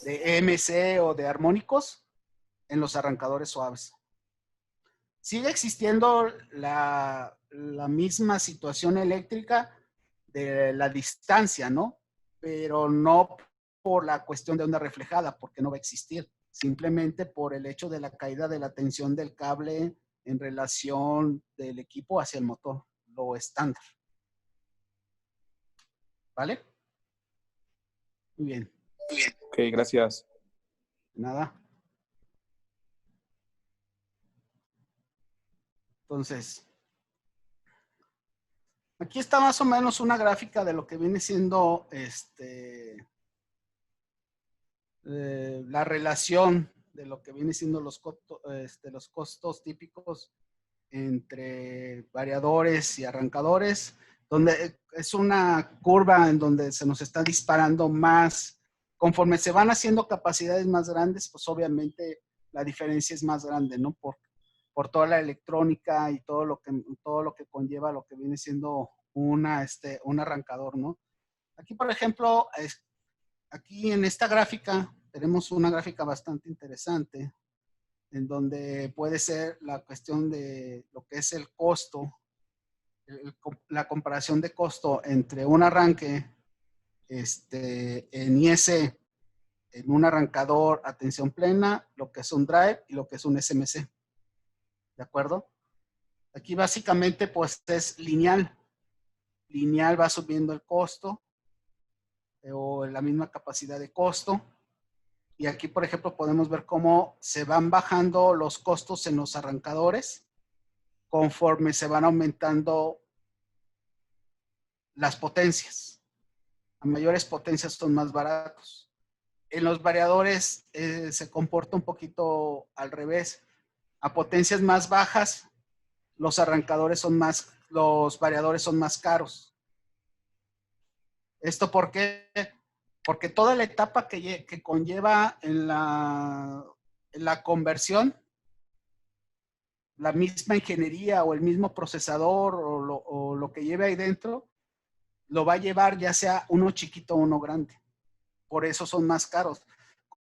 EMC o de armónicos en los arrancadores suaves. Sigue existiendo la misma situación eléctrica de la distancia, ¿no? Pero no por la cuestión de onda reflejada, porque no va a existir. Simplemente por el hecho de la caída de la tensión del cable en relación del equipo hacia el motor, lo estándar. ¿Vale? Muy bien. Ok, gracias. Nada. Entonces, aquí está más o menos una gráfica de lo que viene siendo la relación de lo que viene siendo los costos típicos entre variadores y arrancadores, donde es una curva en donde se nos está disparando más. Conforme se van haciendo capacidades más grandes, pues obviamente la diferencia es más grande, ¿no? Por toda la electrónica y todo lo que conlleva lo que viene siendo un arrancador, ¿no? Aquí, por ejemplo, aquí en esta gráfica tenemos una gráfica bastante interesante en donde puede ser la cuestión de lo que es el costo la comparación de costo entre un arranque en IEC, en un arrancador a tensión plena, lo que es un drive y lo que es un SMC. ¿De acuerdo? Aquí básicamente pues es lineal. Lineal va subiendo el costo o la misma capacidad de costo. Y aquí, por ejemplo, podemos ver cómo se van bajando los costos en los arrancadores conforme se van aumentando las potencias. A mayores potencias son más baratos. En los variadores se comporta un poquito al revés. A potencias más bajas, los variadores son más caros. ¿Esto por qué? Porque toda la etapa que conlleva en la conversión, la misma ingeniería o el mismo procesador o lo que lleve ahí dentro, lo va a llevar ya sea uno chiquito o uno grande. Por eso son más caros.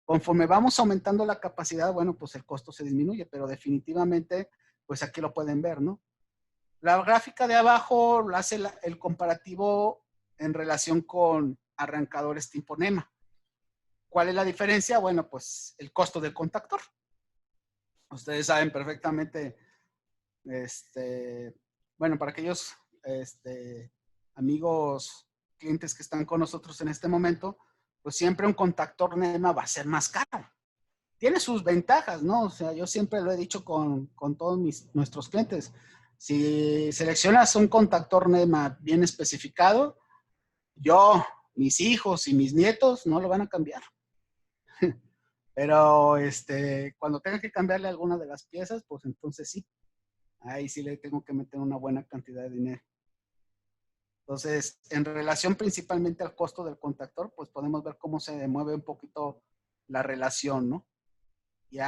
Conforme vamos aumentando la capacidad, bueno, pues el costo se disminuye, pero definitivamente, pues aquí lo pueden ver, ¿no? La gráfica de abajo lo hace el comparativo en relación con arrancadores tipo NEMA. ¿Cuál es la diferencia? Bueno, pues el costo del contactor. Ustedes saben perfectamente, bueno, para aquellos amigos, clientes que están con nosotros en este momento, pues siempre un contactor NEMA va a ser más caro. Tiene sus ventajas, ¿no? O sea, yo siempre lo he dicho con todos nuestros clientes. Si seleccionas un contactor NEMA bien especificado, yo, mis hijos y mis nietos no lo van a cambiar. Pero cuando tenga que cambiarle alguna de las piezas, pues entonces sí. Ahí sí le tengo que meter una buena cantidad de dinero. Entonces, en relación principalmente al costo del contactor, pues podemos ver cómo se mueve un poquito la relación, ¿no? Y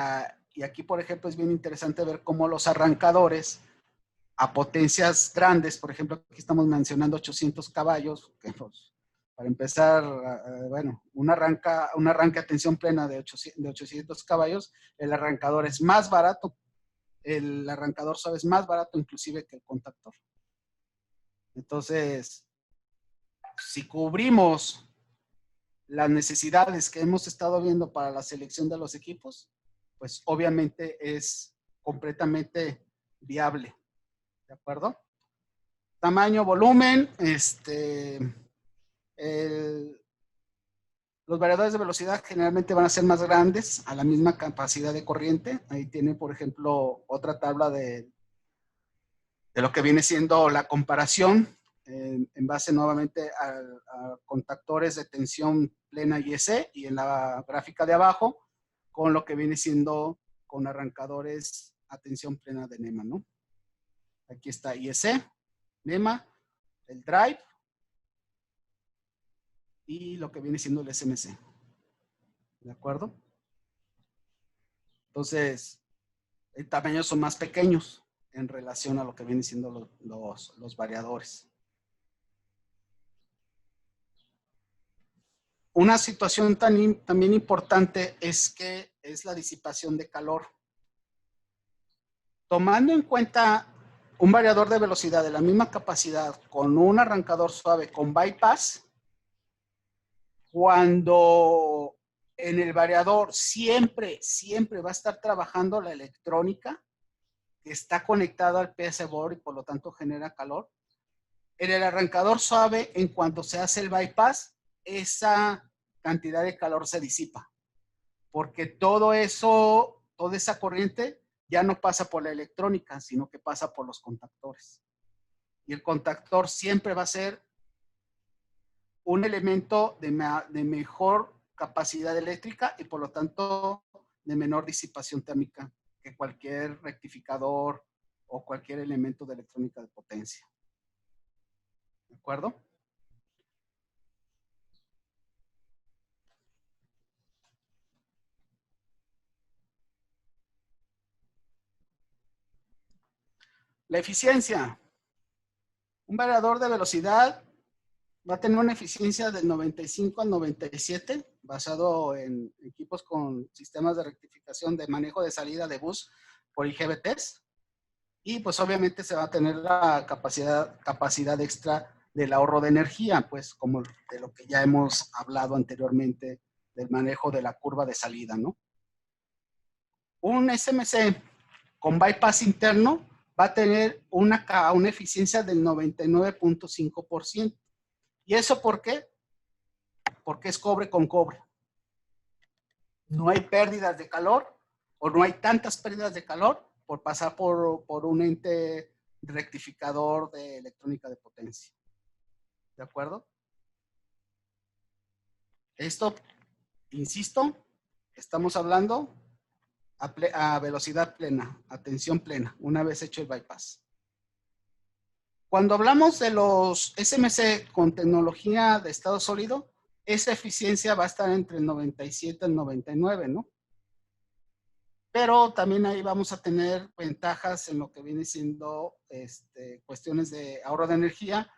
aquí, por ejemplo, es bien interesante ver cómo los arrancadores a potencias grandes, por ejemplo, aquí estamos mencionando 800 caballos, que pues, para empezar, bueno, un arranque a tensión plena de 800 caballos, el arrancador es más barato, el arrancador suave es más barato inclusive que el contactor. Entonces, si cubrimos las necesidades que hemos estado viendo para la selección de los equipos, pues obviamente es completamente viable. ¿De acuerdo? Tamaño, volumen, los variadores de velocidad generalmente van a ser más grandes a la misma capacidad de corriente. Ahí tiene, por ejemplo, otra tabla de lo que viene siendo la comparación en base nuevamente a contactores de tensión plena IEC y en la gráfica de abajo con lo que viene siendo con arrancadores a tensión plena de NEMA, ¿no? Aquí está IEC, NEMA, el drive y lo que viene siendo el SMC. ¿De acuerdo? Entonces, el tamaño son más pequeños en relación a lo que vienen siendo los variadores. Una situación también importante es la disipación de calor. Tomando en cuenta un variador de velocidad de la misma capacidad con un arrancador suave con bypass, cuando en el variador siempre va a estar trabajando la electrónica que está conectada al PSI board y por lo tanto genera calor. En el arrancador suave, en cuanto se hace el bypass, esa cantidad de calor se disipa. Porque toda esa corriente ya no pasa por la electrónica, sino que pasa por los contactores. Y el contactor siempre va a ser un elemento de mejor capacidad eléctrica y por lo tanto de menor disipación térmica que cualquier rectificador o cualquier elemento de electrónica de potencia. ¿De acuerdo? La eficiencia. Un variador de velocidad va a tener una eficiencia del 95 al 97, basado en equipos con sistemas de rectificación de manejo de salida de bus por IGBTs. Y pues obviamente se va a tener la capacidad extra del ahorro de energía, pues como de lo que ya hemos hablado anteriormente del manejo de la curva de salida, ¿no? Un SMC con bypass interno va a tener una eficiencia del 99.5%. ¿Y eso por qué? Porque es cobre con cobre. No hay pérdidas de calor o no hay tantas pérdidas de calor por pasar por un ente rectificador de electrónica de potencia. ¿De acuerdo? Esto, insisto, estamos hablando a velocidad plena, a tensión plena, una vez hecho el bypass. Cuando hablamos de los SMC con tecnología de estado sólido, esa eficiencia va a estar entre el 97 y el 99, ¿no? Pero también ahí vamos a tener ventajas en lo que viene siendo cuestiones de ahorro de energía,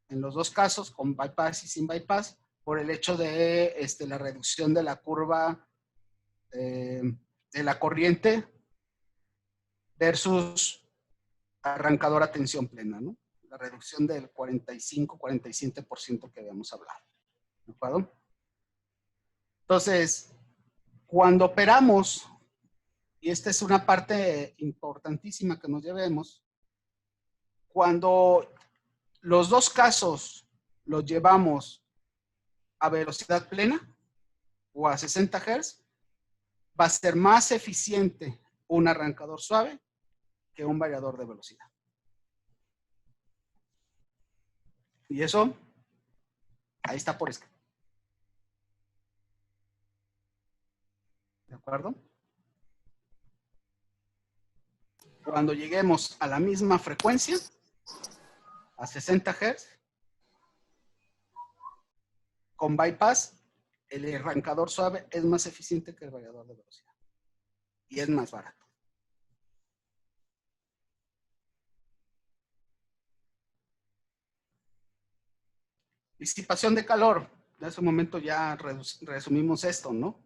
en los dos casos, con bypass y sin bypass, por el hecho de la reducción de la curva de la corriente versus arrancador a tensión plena, ¿no? La reducción del 45-47% que habíamos hablado. ¿De acuerdo? Entonces, cuando operamos, y esta es una parte importantísima que nos llevemos, cuando los dos casos los llevamos a velocidad plena o a 60 Hz, va a ser más eficiente un arrancador suave que un variador de velocidad. Y eso, ahí está por escrito. ¿De acuerdo? Cuando lleguemos a la misma frecuencia, a 60 Hz, con bypass, el arrancador suave es más eficiente que el variador de velocidad. Y es más barato. Disipación de calor. En ese momento ya resumimos esto, ¿no?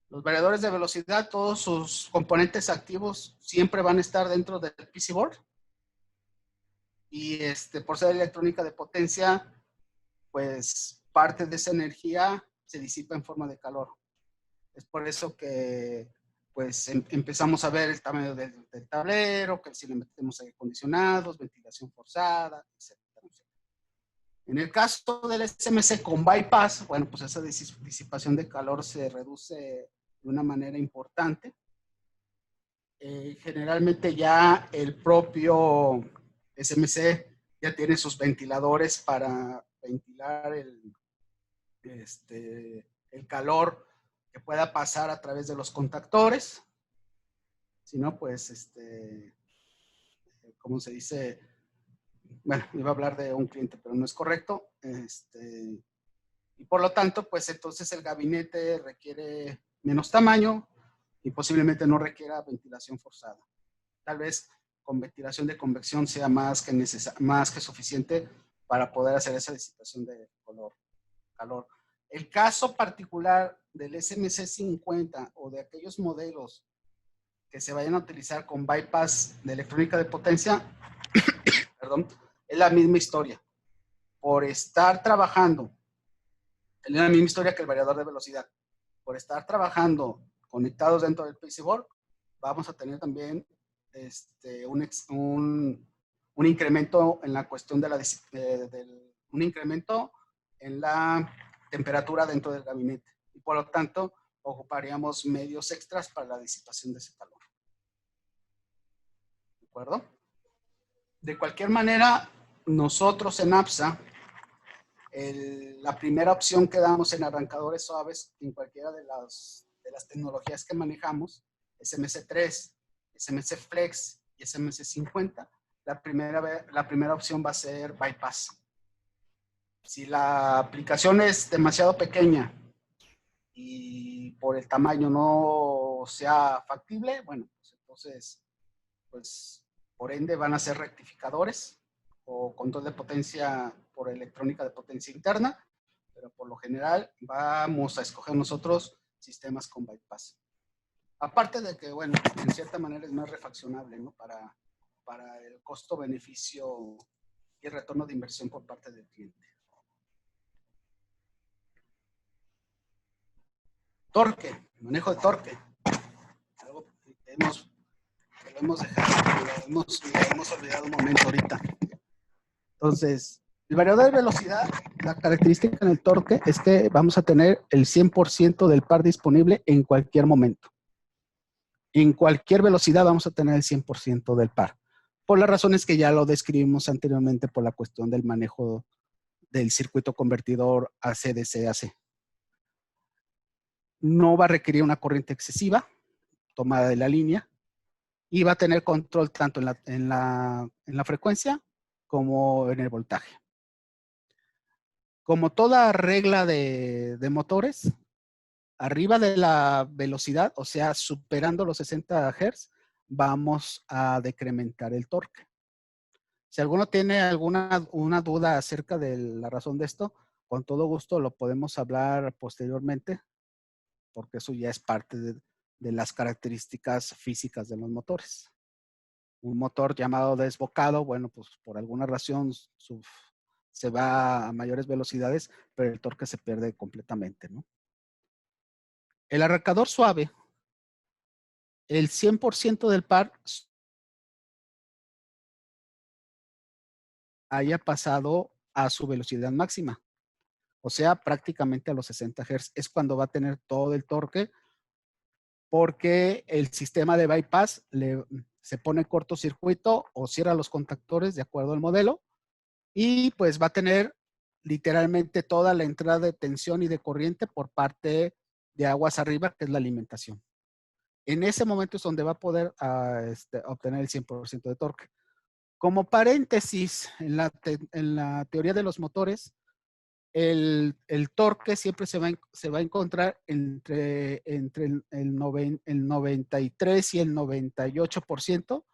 Los variadores de velocidad, todos sus componentes activos siempre van a estar dentro del PC board. Y por ser electrónica de potencia, pues parte de esa energía se disipa en forma de calor. Es por eso que pues empezamos a ver el tamaño del tablero, que si le metemos aire acondicionados, ventilación forzada, etc. En el caso del SMC con bypass, bueno, pues esa disipación de calor se reduce de una manera importante. Generalmente ya el propio SMC ya tiene sus ventiladores para ventilar el calor que pueda pasar a través de los contactores. Si no, pues, ¿cómo se dice? Bueno, iba a hablar de un cliente, pero no es correcto. Y por lo tanto, pues entonces el gabinete requiere menos tamaño y posiblemente no requiera ventilación forzada. Tal vez con ventilación de convección sea más que suficiente para poder hacer esa disipación de calor. El caso particular del SMC 50 o de aquellos modelos que se vayan a utilizar con bypass de electrónica de potencia, perdón, es la misma historia. Por estar trabajando, es la misma historia que el variador de velocidad. Por estar trabajando conectados dentro del PC board, vamos a tener también un incremento en la cuestión de un incremento en la temperatura dentro del gabinete. Y por lo tanto, ocuparíamos medios extras para la disipación de ese calor. ¿De acuerdo? De cualquier manera, nosotros en APSA, la primera opción que damos en arrancadores suaves, en cualquiera de las tecnologías que manejamos, SMC3, SMC Flex y SMC 50, la primera opción va a ser bypass. Si la aplicación es demasiado pequeña y por el tamaño no sea factible, bueno, pues entonces, pues por ende van a ser rectificadores o control de potencia por electrónica de potencia interna, pero por lo general vamos a escoger nosotros sistemas con bypass. Aparte de que, bueno, en cierta manera es más refaccionable, ¿no? Para el costo-beneficio y el retorno de inversión por parte del cliente. Torque, manejo de torque. Algo que lo hemos dejado, lo hemos olvidado un momento ahorita. Entonces, el variador de velocidad, la característica en el torque es que vamos a tener el 100% del par disponible en cualquier momento. En cualquier velocidad vamos a tener el 100% del par. Por las razones que ya lo describimos anteriormente por la cuestión del manejo del circuito convertidor AC-DC-AC. No va a requerir una corriente excesiva tomada de la línea y va a tener control tanto en la frecuencia como en el voltaje. Como toda regla de motores, arriba de la velocidad, o sea, superando los 60 Hz, vamos a decrementar el torque. Si alguno tiene una duda acerca de la razón de esto, con todo gusto lo podemos hablar posteriormente, porque eso ya es parte de las características físicas de los motores. Un motor llamado desbocado, bueno, pues por alguna razón se va a mayores velocidades, pero el torque se pierde completamente, ¿no? El arrancador suave, el 100% del par haya pasado a su velocidad máxima. O sea, prácticamente a los 60 Hz. Es cuando va a tener todo el torque porque el sistema de bypass se pone cortocircuito o cierra los contactores de acuerdo al modelo y pues va a tener literalmente toda la entrada de tensión y de corriente por parte de aguas arriba, que es la alimentación. En ese momento es donde va a poder obtener el 100% de torque. Como paréntesis, en la teoría de los motores, el torque siempre se va a encontrar entre el 93 y el 98%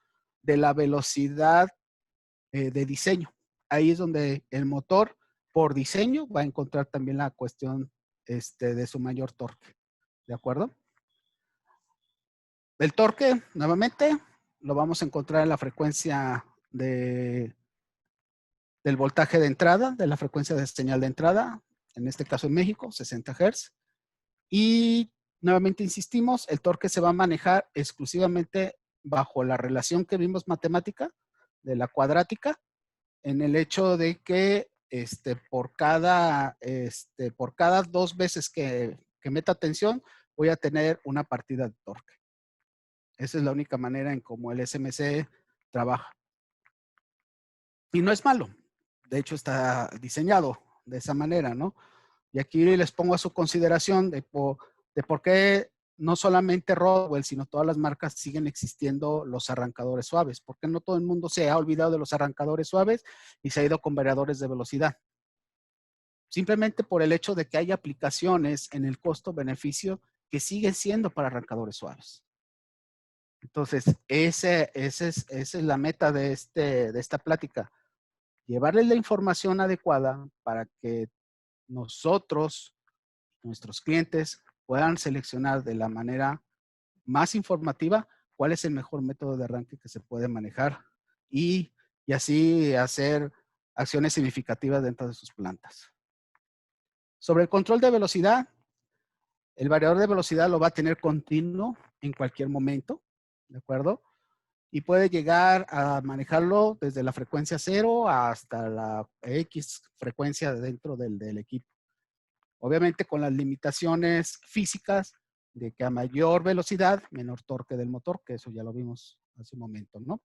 de la velocidad de diseño. Ahí es donde el motor, por diseño, va a encontrar también la cuestión de su mayor torque. ¿De acuerdo? El torque, nuevamente, lo vamos a encontrar en la frecuencia del voltaje de entrada, de la frecuencia de señal de entrada, en este caso en México, 60 Hz. Y nuevamente insistimos, el torque se va a manejar exclusivamente bajo la relación que vimos matemática, de la cuadrática, en el hecho de que por cada 2 veces que meta tensión, voy a tener una partida de torque. Esa es la única manera en cómo el SMC trabaja. Y no es malo. De hecho, está diseñado de esa manera, ¿no? Y aquí les pongo a su consideración de por qué no solamente Rodwell, sino todas las marcas siguen existiendo los arrancadores suaves. Porque no todo el mundo se ha olvidado de los arrancadores suaves y se ha ido con variadores de velocidad. Simplemente por el hecho de que hay aplicaciones en el costo-beneficio que siguen siendo para arrancadores suaves. Entonces, esa es la meta de esta plática. Llevarles la información adecuada para que nosotros, nuestros clientes, puedan seleccionar de la manera más informativa cuál es el mejor método de arranque que se puede manejar y así hacer acciones significativas dentro de sus plantas. Sobre el control de velocidad, el variador de velocidad lo va a tener continuo en cualquier momento, ¿de acuerdo? Y puede llegar a manejarlo desde la frecuencia 0 hasta la X frecuencia dentro del equipo. Obviamente con las limitaciones físicas de que a mayor velocidad, menor torque del motor, que eso ya lo vimos hace un momento, ¿no?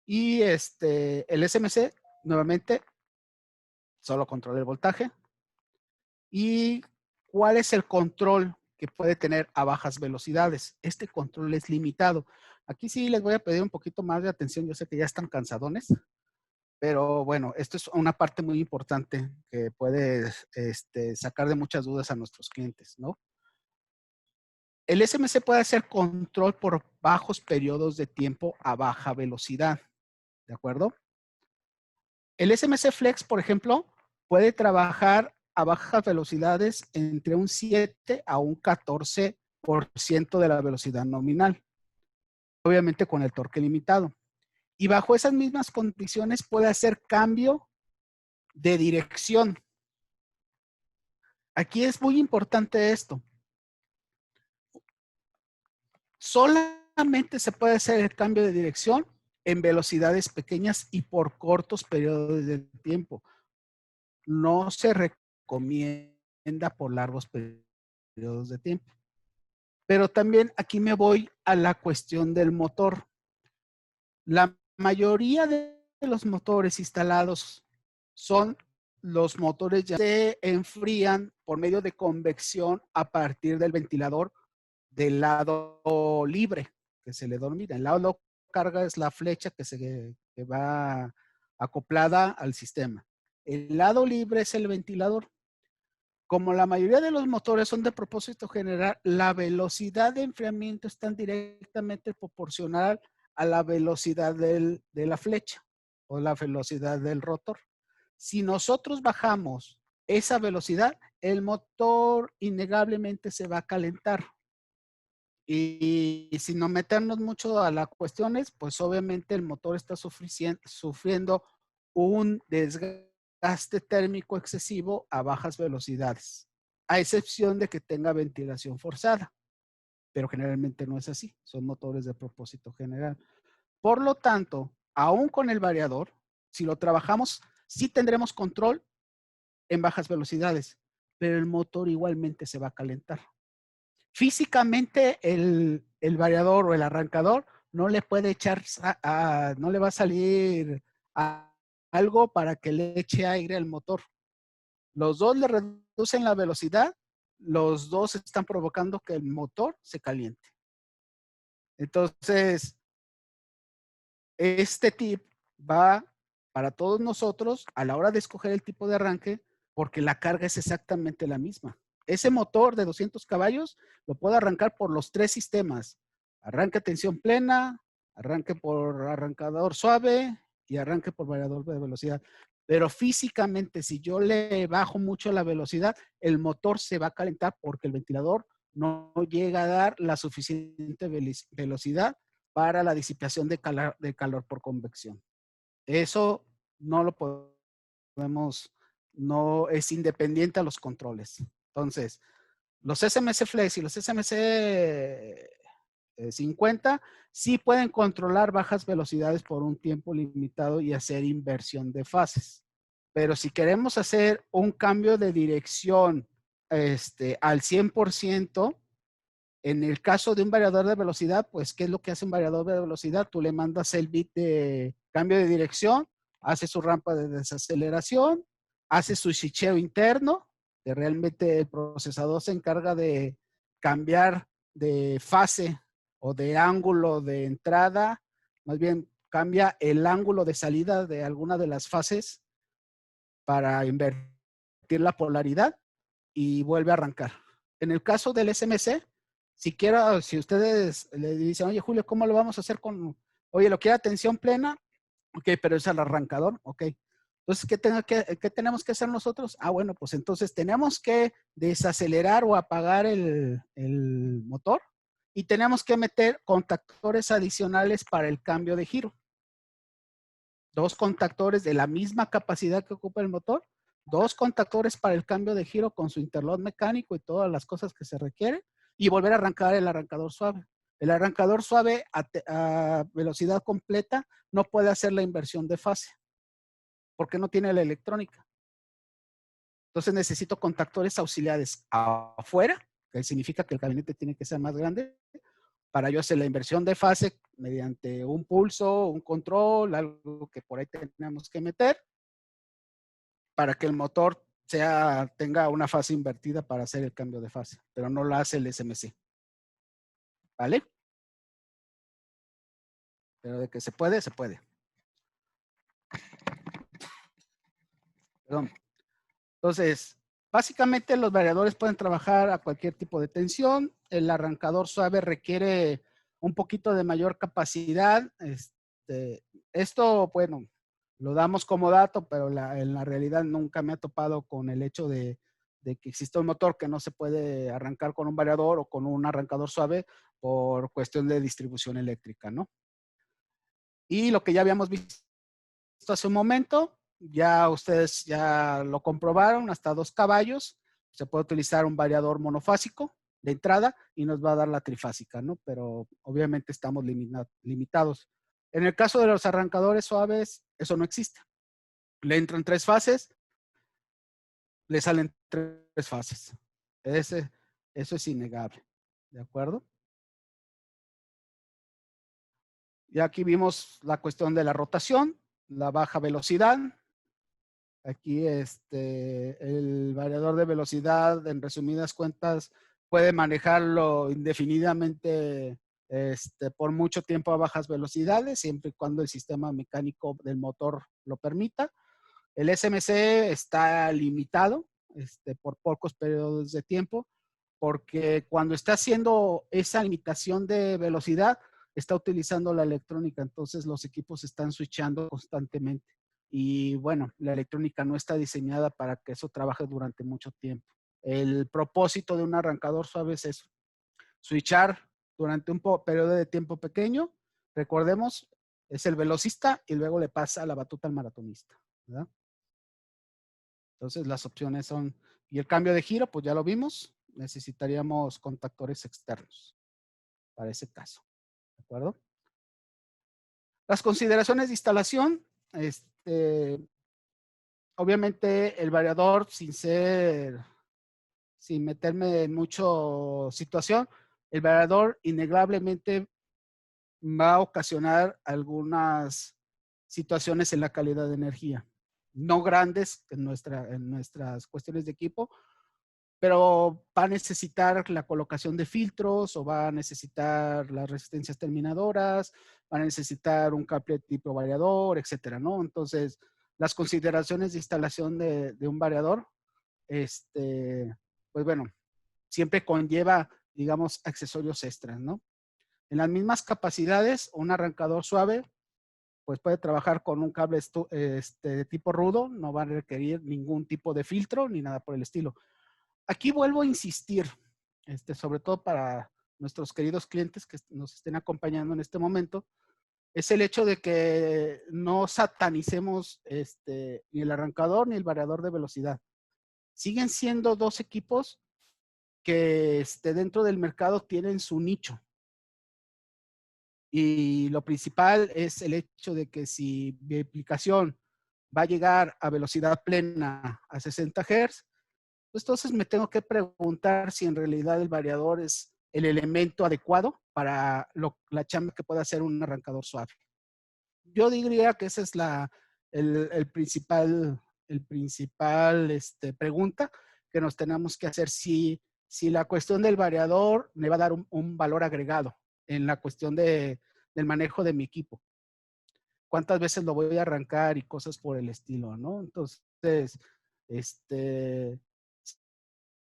Y el SMC, nuevamente, solo controla el voltaje. ¿Y cuál es el control que puede tener a bajas velocidades? Este control es limitado. Aquí sí les voy a pedir un poquito más de atención. Yo sé que ya están cansadones, pero bueno, esto es una parte muy importante que puede sacar de muchas dudas a nuestros clientes, ¿no? El SMC puede hacer control por bajos periodos de tiempo a baja velocidad, ¿de acuerdo? El SMC Flex, por ejemplo, puede trabajar a bajas velocidades entre un 7 a un 14 50% de la velocidad nominal, obviamente con el torque limitado. Y bajo esas mismas condiciones puede hacer cambio de dirección. Aquí es muy importante esto. Solamente se puede hacer el cambio de dirección en velocidades pequeñas y por cortos periodos de tiempo. No se recomienda por largos periodos de tiempo. Pero también aquí me voy a la cuestión del motor. La mayoría de los motores instalados son los motores ya se enfrían por medio de convección a partir del ventilador del lado libre, que se le denomina. El lado carga es la flecha que va acoplada al sistema. El lado libre es el ventilador. Como la mayoría de los motores son de propósito general, la velocidad de enfriamiento está directamente proporcional a la velocidad de la flecha o la velocidad del rotor. Si nosotros bajamos esa velocidad, el motor innegablemente se va a calentar. Y si no meternos mucho a las cuestiones, pues obviamente el motor está sufriendo un desgaste térmico excesivo a bajas velocidades, a excepción de que tenga ventilación forzada. Pero generalmente no es así, son motores de propósito general. Por lo tanto, aún con el variador, si lo trabajamos, sí tendremos control en bajas velocidades, pero el motor igualmente se va a calentar. Físicamente el variador o el arrancador no le puede echar, no le va a salir algo para que le eche aire al motor. Los dos le reducen la velocidad, los dos están provocando que el motor se caliente. Entonces, este tip va para todos nosotros a la hora de escoger el tipo de arranque, porque la carga es exactamente la misma. Ese motor de 200 caballos lo puedo arrancar por los 3 sistemas. Arranque a tensión plena, arranque por arrancador suave y arranque por variador de velocidad. Pero físicamente, si yo le bajo mucho la velocidad, el motor se va a calentar porque el ventilador no llega a dar la suficiente velocidad para la disipación de calor por convección. Eso no lo podemos, no es independiente a los controles. Entonces, los SMC Flex y los SMC 50 sí pueden controlar bajas velocidades por un tiempo limitado y hacer inversión de fases. Pero si queremos hacer un cambio de dirección al 100%, en el caso de un variador de velocidad, pues, ¿qué es lo que hace un variador de velocidad? Tú le mandas el bit de cambio de dirección, hace su rampa de desaceleración, hace su switcheo interno, que realmente el procesador se encarga de cambiar de fase o de ángulo de entrada, más bien cambia el ángulo de salida de alguna de las fases para invertir la polaridad y vuelve a arrancar. En el caso del SMC, si ustedes le dicen, oye, Julio, ¿cómo lo vamos a hacer con, oye, lo quiere a tensión plena? Ok, pero es al arrancador, ok. Entonces, ¿qué tenemos que hacer nosotros? Ah, bueno, pues entonces tenemos que desacelerar o apagar el motor y tenemos que meter contactores adicionales para el cambio de giro. 2 contactores de la misma capacidad que ocupa el motor, 2 contactores para el cambio de giro con su interlock mecánico y todas las cosas que se requieren, y volver a arrancar el arrancador suave. El arrancador suave a velocidad completa no puede hacer la inversión de fase, porque no tiene la electrónica. Entonces necesito contactores auxiliares afuera, que significa que el gabinete tiene que ser más grande, para yo hacer la inversión de fase mediante un pulso, un control, algo que por ahí tenemos que meter, para que el motor tenga una fase invertida para hacer el cambio de fase, pero no lo hace el SMC. ¿Vale? Pero de que se puede, se puede. Perdón. Entonces, básicamente los variadores pueden trabajar a cualquier tipo de tensión. El arrancador suave requiere un poquito de mayor capacidad. Esto, bueno, lo damos como dato, pero en la realidad nunca me ha topado con el hecho de de que existe un motor que no se puede arrancar con un variador o con un arrancador suave por cuestión de distribución eléctrica, ¿no? Y lo que ya habíamos visto hace un momento, ya ustedes ya lo comprobaron, hasta 2 caballos, se puede utilizar un variador monofásico de entrada y nos va a dar la trifásica, ¿no? Pero obviamente estamos limitados. En el caso de los arrancadores suaves, eso no existe. Le entran 3 fases, le salen 3 fases. Eso es innegable, ¿de acuerdo? Y aquí vimos la cuestión de la rotación, la baja velocidad. Aquí el variador de velocidad, en resumidas cuentas, puede manejarlo indefinidamente por mucho tiempo a bajas velocidades, siempre y cuando el sistema mecánico del motor lo permita. El SMC está limitado por pocos periodos de tiempo, porque cuando está haciendo esa limitación de velocidad, está utilizando la electrónica, entonces los equipos están switchando constantemente. Y bueno, la electrónica no está diseñada para que eso trabaje durante mucho tiempo. El propósito de un arrancador suave es eso, switchar durante un periodo de tiempo pequeño. Recordemos, es el velocista y luego le pasa la batuta al maratonista, ¿verdad? Entonces las opciones son, y el cambio de giro, pues ya lo vimos, necesitaríamos contactores externos para ese caso, ¿de acuerdo? Las consideraciones de instalación, obviamente el variador sin meterme en mucho situación, el variador innegablemente va a ocasionar algunas situaciones en la calidad de energía. No grandes en nuestras cuestiones de equipo, pero va a necesitar la colocación de filtros o va a necesitar las resistencias terminadoras, va a necesitar un cable tipo variador, etcétera, ¿no? Entonces, las consideraciones de instalación de un variador, pues bueno, siempre conlleva, digamos, accesorios extras, ¿no? En las mismas capacidades, un arrancador suave, pues puede trabajar con un cable de tipo rudo, no va a requerir ningún tipo de filtro ni nada por el estilo. Aquí vuelvo a insistir, sobre todo para nuestros queridos clientes que nos estén acompañando en este momento, es el hecho de que no satanicemos ni el arrancador ni el variador de velocidad. Siguen siendo 2 equipos que dentro del mercado tienen su nicho. Y lo principal es el hecho de que si mi aplicación va a llegar a velocidad plena a 60 Hz, pues entonces me tengo que preguntar si en realidad el variador es el elemento adecuado para la chamba que pueda hacer un arrancador suave. Yo diría que esa es el principal pregunta que nos tenemos que hacer. Si la cuestión del variador me va a dar un valor agregado en la cuestión del manejo de mi equipo. ¿Cuántas veces lo voy a arrancar y cosas por el estilo, ¿no? Entonces,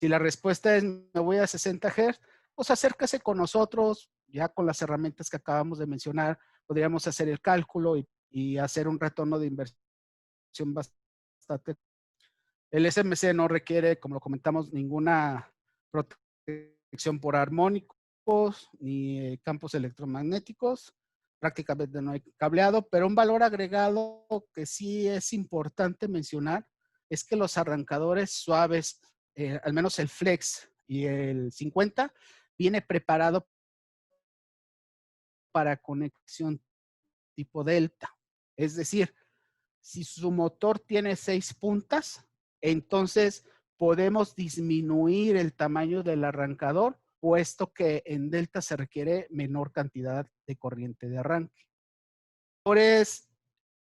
si la respuesta es me voy a 60 Hz, pues acércase con nosotros, ya con las herramientas que acabamos de mencionar, podríamos hacer el cálculo y hacer un retorno de inversión bastante. El SMC no requiere, como lo comentamos, ninguna protección por armónicos ni campos electromagnéticos. Prácticamente no hay cableado, pero un valor agregado que sí es importante mencionar es que los arrancadores suaves, al menos el Flex y el 50, viene preparado para conexión tipo Delta. Es decir, si su motor tiene 6 puntas, entonces podemos disminuir el tamaño del arrancador, puesto que en Delta se requiere menor cantidad de corriente de arranque. Pues,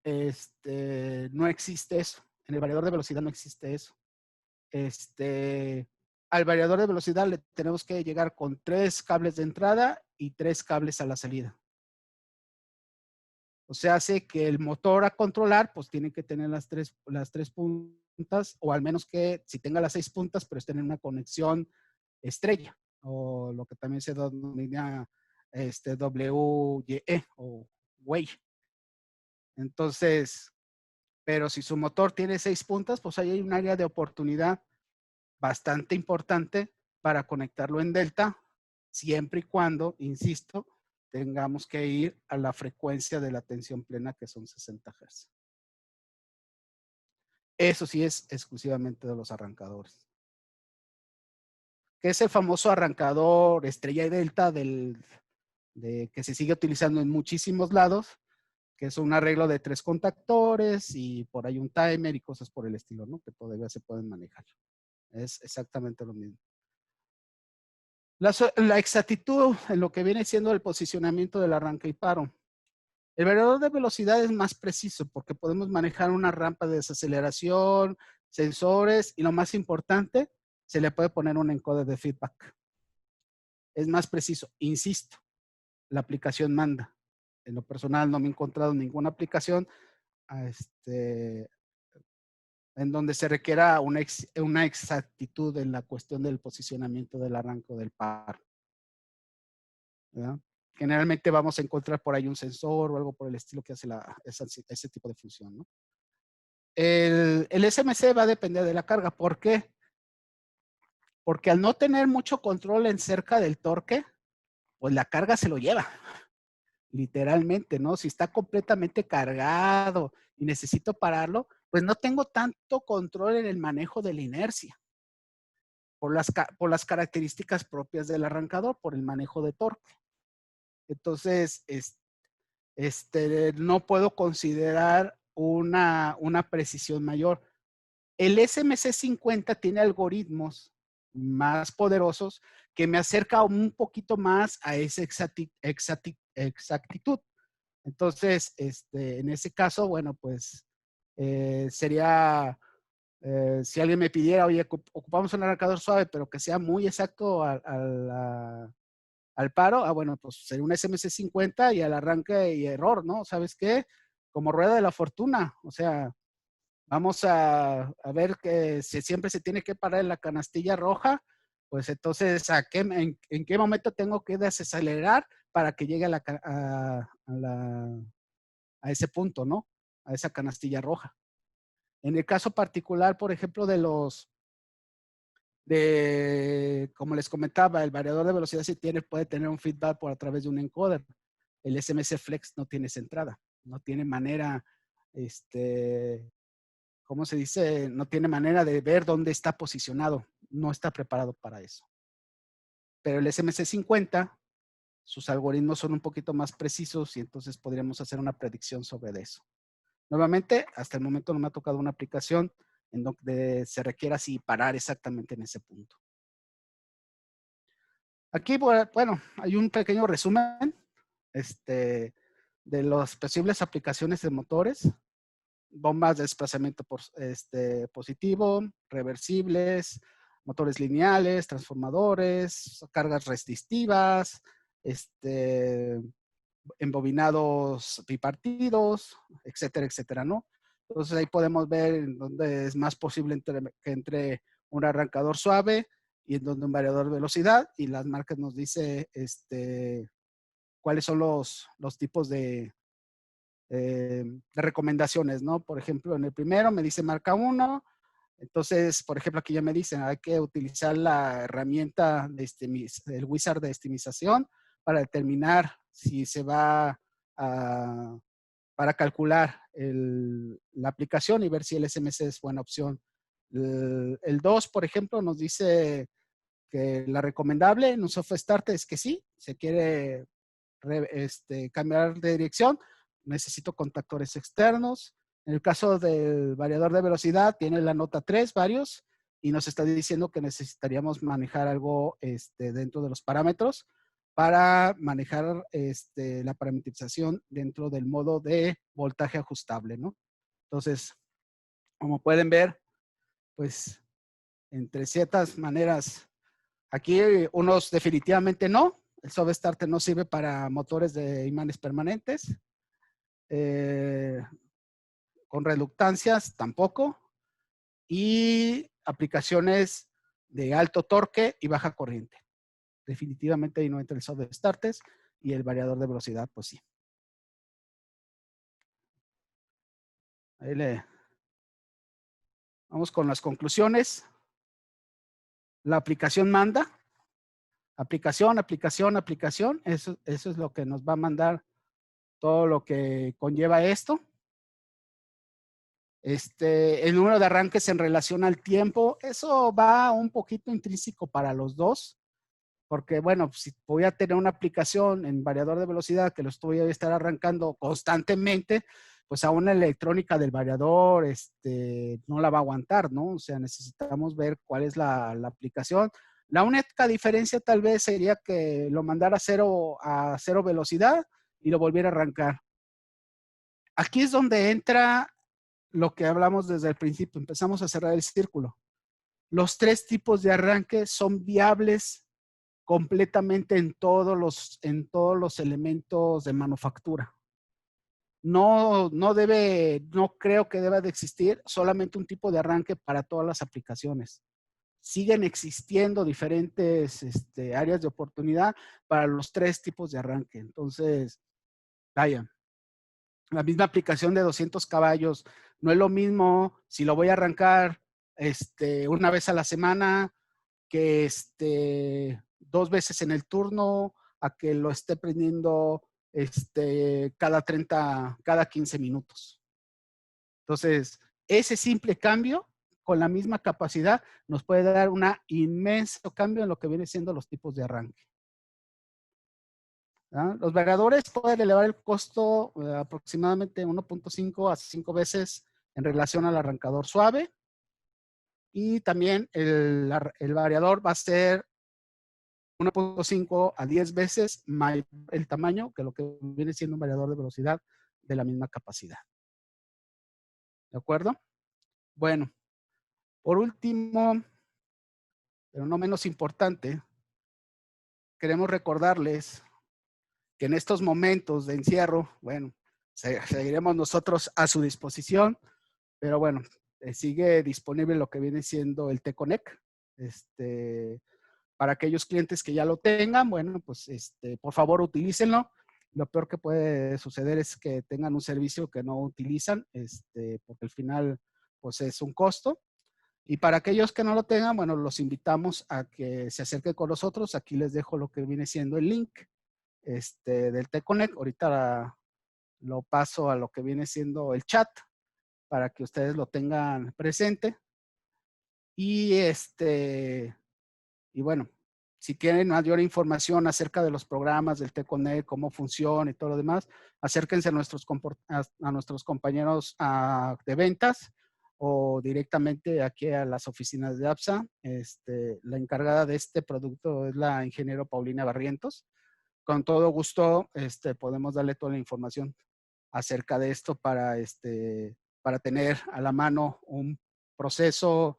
no existe eso. En el variador de velocidad no existe eso. Al variador de velocidad le tenemos que llegar con 3 cables de entrada y 3 cables a la salida. O sea, hace que el motor a controlar, pues tiene que tener las tres puntas, o al menos que si tenga las 6 puntas, pero estén en una conexión estrella, o lo que también se denomina WYE o WEY. Entonces, pero si su motor tiene 6 puntas, pues ahí hay un área de oportunidad bastante importante para conectarlo en delta, siempre y cuando, insisto, tengamos que ir a la frecuencia de la tensión plena, que son 60 Hz. Eso sí es exclusivamente de los arrancadores. Que es el famoso arrancador estrella y delta que se sigue utilizando en muchísimos lados, que es un arreglo de 3 contactores y por ahí un timer y cosas por el estilo, ¿no? Que todavía se pueden manejar. Es exactamente lo mismo. La exactitud en lo que viene siendo el posicionamiento del arranque y paro. El variador de velocidad es más preciso porque podemos manejar una rampa de desaceleración, sensores y lo más importante, se le puede poner un encoder de feedback. Es más preciso, insisto, la aplicación manda. En lo personal no me he encontrado ninguna aplicación en donde se requiera una exactitud en la cuestión del posicionamiento del arranque o del paro, ¿verdad? Generalmente vamos a encontrar por ahí un sensor o algo por el estilo que hace ese tipo de función, ¿no? El SMC va a depender de la carga. ¿Por qué? Porque al no tener mucho control en cerca del torque, pues la carga se lo lleva. Literalmente, ¿no? Si está completamente cargado y necesito pararlo, pues no tengo tanto control en el manejo de la inercia por las características propias del arrancador, por el manejo de torque. Entonces, no puedo considerar una precisión mayor. El SMC50 tiene algoritmos más poderosos que me acerca un poquito más a esa exactitud. Entonces, en ese caso, bueno, pues sería, si alguien me pidiera, oye, ocupamos un arrancador suave, pero que sea muy exacto al paro, bueno, pues sería un SMC50 y al arranque y error, ¿no? ¿Sabes qué? Como rueda de la fortuna, o sea, vamos a ver que si siempre se tiene que parar en la canastilla roja, pues entonces, ¿en qué momento tengo que desacelerar para que llegue a ese punto, ¿no? A esa canastilla roja. En el caso particular, por ejemplo, como les comentaba, el variador de velocidad sí puede tener un feedback a través de un encoder. El SMC Flex no tiene esa entrada, no tiene manera, ¿cómo se dice? No tiene manera de ver dónde está posicionado, no está preparado para eso. Pero el SMC50, sus algoritmos son un poquito más precisos y entonces podríamos hacer una predicción sobre eso. Nuevamente, hasta el momento no me ha tocado una aplicación en donde se requiera así parar exactamente en ese punto. Aquí, bueno, hay un pequeño resumen de las posibles aplicaciones de motores, bombas de desplazamiento positivo, reversibles, motores lineales, transformadores, cargas resistivas, embobinados bipartidos, etcétera, etcétera, ¿no? Entonces ahí podemos ver en dónde es más posible que entre un arrancador suave y en donde un variador de velocidad, y las marcas nos dice cuáles son los tipos de recomendaciones, ¿no? Por ejemplo, en el primero me dice marca 1, entonces, por ejemplo, aquí ya me dicen, hay que utilizar la herramienta el wizard de estimización para determinar si se va para calcular la aplicación y ver si el SMC es buena opción. El 2, por ejemplo, nos dice que la recomendable en un software starter es que sí, se quiere cambiar de dirección, necesito contactores externos. En el caso del variador de velocidad, tiene la nota 3, varios, y nos está diciendo que necesitaríamos manejar algo dentro de los parámetros para manejar la parametrización dentro del modo de voltaje ajustable, ¿no? Entonces, como pueden ver, pues, entre ciertas maneras, aquí unos definitivamente no. El soft starter no sirve para motores de imanes permanentes. Con reductancias tampoco. Y aplicaciones de alto torque y baja corriente. Definitivamente ahí no entra el soft starters y el variador de velocidad, pues sí. Ahí vamos con las conclusiones. La aplicación manda. Aplicación, aplicación, aplicación. Eso es lo que nos va a mandar todo lo que conlleva esto. El número de arranques en relación al tiempo, eso va un poquito intrínseco para los dos, porque bueno, si voy a tener una aplicación en variador de velocidad que lo voy a estar arrancando constantemente, pues aún la electrónica del variador no la va a aguantar, ¿no? O sea, necesitamos ver cuál es la aplicación. La única diferencia tal vez sería que lo mandara a cero velocidad y lo volviera a arrancar. Aquí es donde entra lo que hablamos desde el principio. Empezamos a cerrar el círculo. Los tres tipos de arranque son viables completamente en todos los elementos de manufactura. No creo que deba de existir solamente un tipo de arranque para todas las aplicaciones. Siguen existiendo diferentes áreas de oportunidad para los tres tipos de arranque. Entonces, vaya, la misma aplicación de 200 caballos, no es lo mismo si lo voy a arrancar una vez a la semana que 2 veces en el turno, a que lo esté prendiendo cada 15 minutos. Entonces, ese simple cambio con la misma capacidad nos puede dar un inmenso cambio en lo que viene siendo los tipos de arranque. ¿Ah? Los variadores pueden elevar el costo aproximadamente 1.5 a 5 veces en relación al arrancador suave. Y también el variador va a ser 1.5 a 10 veces mayor el tamaño que lo que viene siendo un variador de velocidad de la misma capacidad. ¿De acuerdo? Bueno, por último, pero no menos importante, queremos recordarles que en estos momentos de encierro, bueno, seguiremos nosotros a su disposición, pero bueno, sigue disponible lo que viene siendo el T-Connect. Para aquellos clientes que ya lo tengan, bueno, pues por favor utilícenlo. Lo peor que puede suceder es que tengan un servicio que no utilizan, porque al final pues es un costo. Y para aquellos que no lo tengan, bueno, los invitamos a que se acerquen con nosotros. Aquí les dejo lo que viene siendo el link del T-Connect. Ahorita lo paso a lo que viene siendo el chat para que ustedes lo tengan presente. Y y bueno, si quieren mayor información acerca de los programas del T-Connect, cómo funciona y todo lo demás, acérquense a nuestros compañeros de ventas o directamente aquí a las oficinas de APSA. La encargada de este producto es la ingeniero Paulina Barrientos. Con todo gusto podemos darle toda la información acerca de esto para tener a la mano un proceso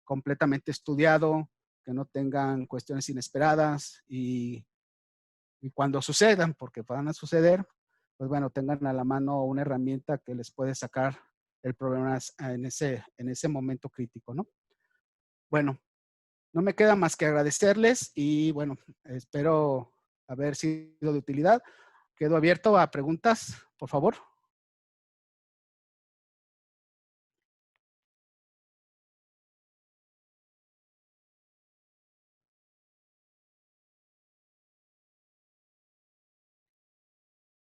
completamente estudiado, que no tengan cuestiones inesperadas y cuando sucedan, porque van a suceder, pues bueno, tengan a la mano una herramienta que les puede sacar el problema en ese momento crítico, ¿no? Bueno, no me queda más que agradecerles y bueno, espero haber sido de utilidad. Quedo abierto a preguntas, por favor.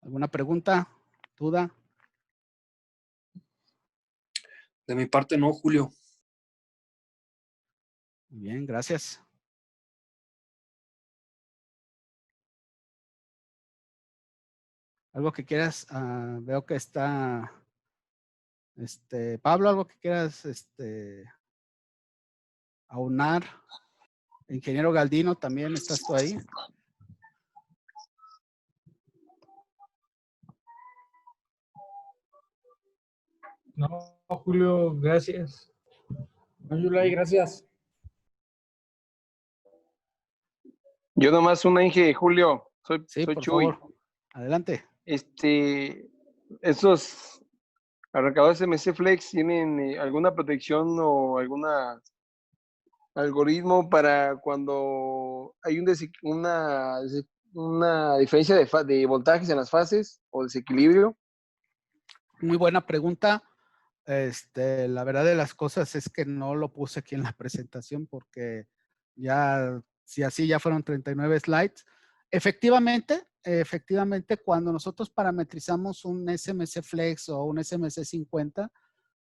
¿Alguna pregunta? ¿Duda? De mi parte no, Julio. Muy bien, gracias. ¿Algo que quieras? Veo que está Pablo, algo que quieras aunar. Ingeniero Galdino, también estás tú ahí. No, Julio, gracias. No, Yulai, gracias. Yo nomás una Inge, Julio. Soy por Chuy. favor. Adelante. Estos arrancadores MC Flex tienen alguna protección o alguna algoritmo para cuando hay una diferencia de voltajes en las fases o desequilibrio. Muy buena pregunta. La verdad de las cosas es que no lo puse aquí en la presentación porque ya, si así ya fueron 39 slides. Efectivamente, cuando nosotros parametrizamos un SMC Flex o un SMC 50,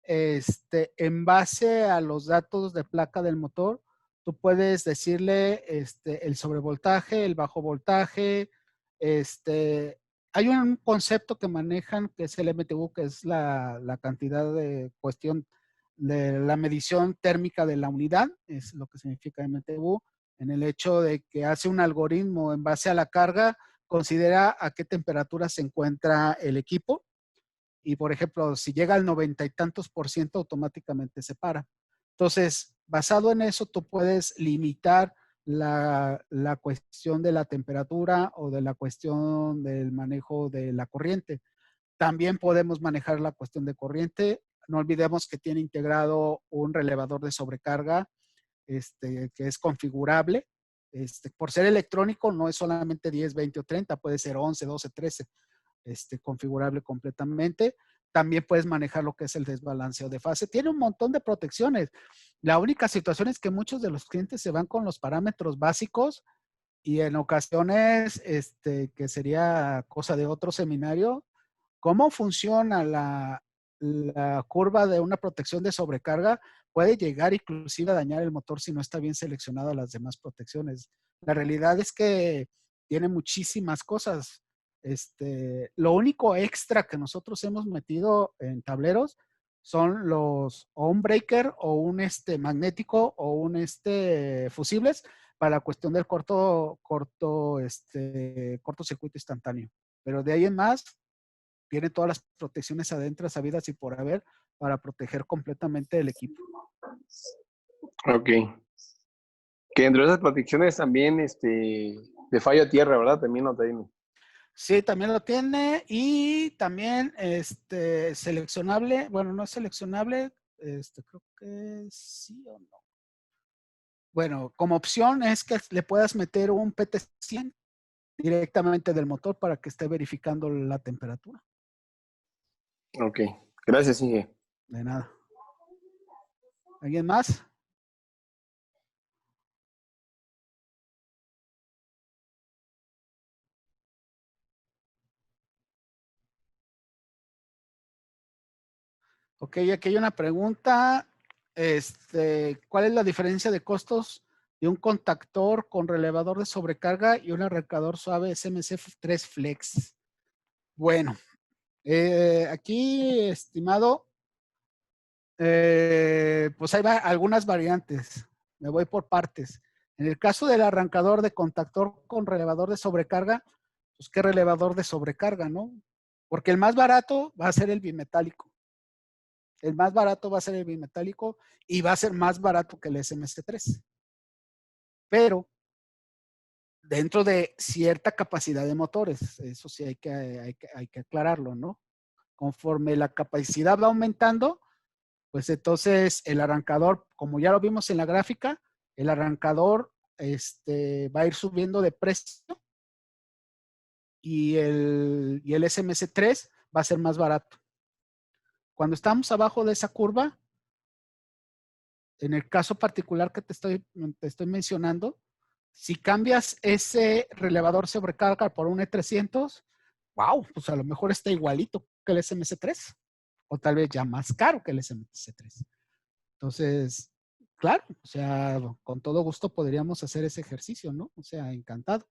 en base a los datos de placa del motor, tú puedes decirle el sobrevoltaje, el bajo voltaje, hay un concepto que manejan que es el MTU, que es la cantidad de cuestión de la medición térmica de la unidad, es lo que significa MTU, en el hecho de que hace un algoritmo en base a la carga, considera a qué temperatura se encuentra el equipo y, por ejemplo, si llega al 90 y tantos %, automáticamente se para. Entonces, basado en eso, tú puedes limitar la cuestión de la temperatura o de la cuestión del manejo de la corriente. También podemos manejar la cuestión de corriente. No olvidemos que tiene integrado un relevador de sobrecarga que es configurable. Por ser electrónico, no es solamente 10, 20 o 30, puede ser 11, 12, 13, configurable completamente. También puedes manejar lo que es el desbalanceo de fase. Tiene un montón de protecciones. La única situación es que muchos de los clientes se van con los parámetros básicos y en ocasiones, que sería cosa de otro seminario, cómo funciona la curva de una protección de sobrecarga puede llegar inclusive a dañar el motor si no está bien seleccionada las demás protecciones. La realidad es que tiene muchísimas cosas. Lo único extra que nosotros hemos metido en tableros son los o un breaker o un magnético o un fusibles para la cuestión del cortocircuito instantáneo. Pero de ahí en más, tiene todas las protecciones adentro sabidas y por haber para proteger completamente el equipo. Ok. Que dentro de esas protecciones también, de fallo a tierra, ¿verdad? También lo tiene. Sí, también lo tiene y también seleccionable, bueno, no es seleccionable, creo que sí o no. Bueno, como opción es que le puedas meter un PT100 directamente del motor para que esté verificando la temperatura. Ok. Gracias, Inge. De nada. ¿Alguien más? Ok, aquí hay una pregunta. ¿Cuál es la diferencia de costos de un contactor con relevador de sobrecarga y un arrancador suave SMC3 Flex? Bueno, aquí, estimado, pues hay algunas variantes. Me voy por partes. En el caso del arrancador de contactor con relevador de sobrecarga, pues ¿qué relevador de sobrecarga, no? Porque el más barato va a ser el bimetálico. El más barato va a ser el bimetálico y va a ser más barato que el SMC3. Pero dentro de cierta capacidad de motores, eso sí hay que aclararlo, ¿no? Conforme la capacidad va aumentando, pues entonces el arrancador, como ya lo vimos en la gráfica, el arrancador va a ir subiendo de precio y el SMC3 va a ser más barato. Cuando estamos abajo de esa curva, en el caso particular que te estoy mencionando, si cambias ese relevador sobrecarga por un E300, wow, pues a lo mejor está igualito que el SMC3 o tal vez ya más caro que el SMC3. Entonces, claro, o sea, con todo gusto podríamos hacer ese ejercicio, ¿no? O sea, encantado.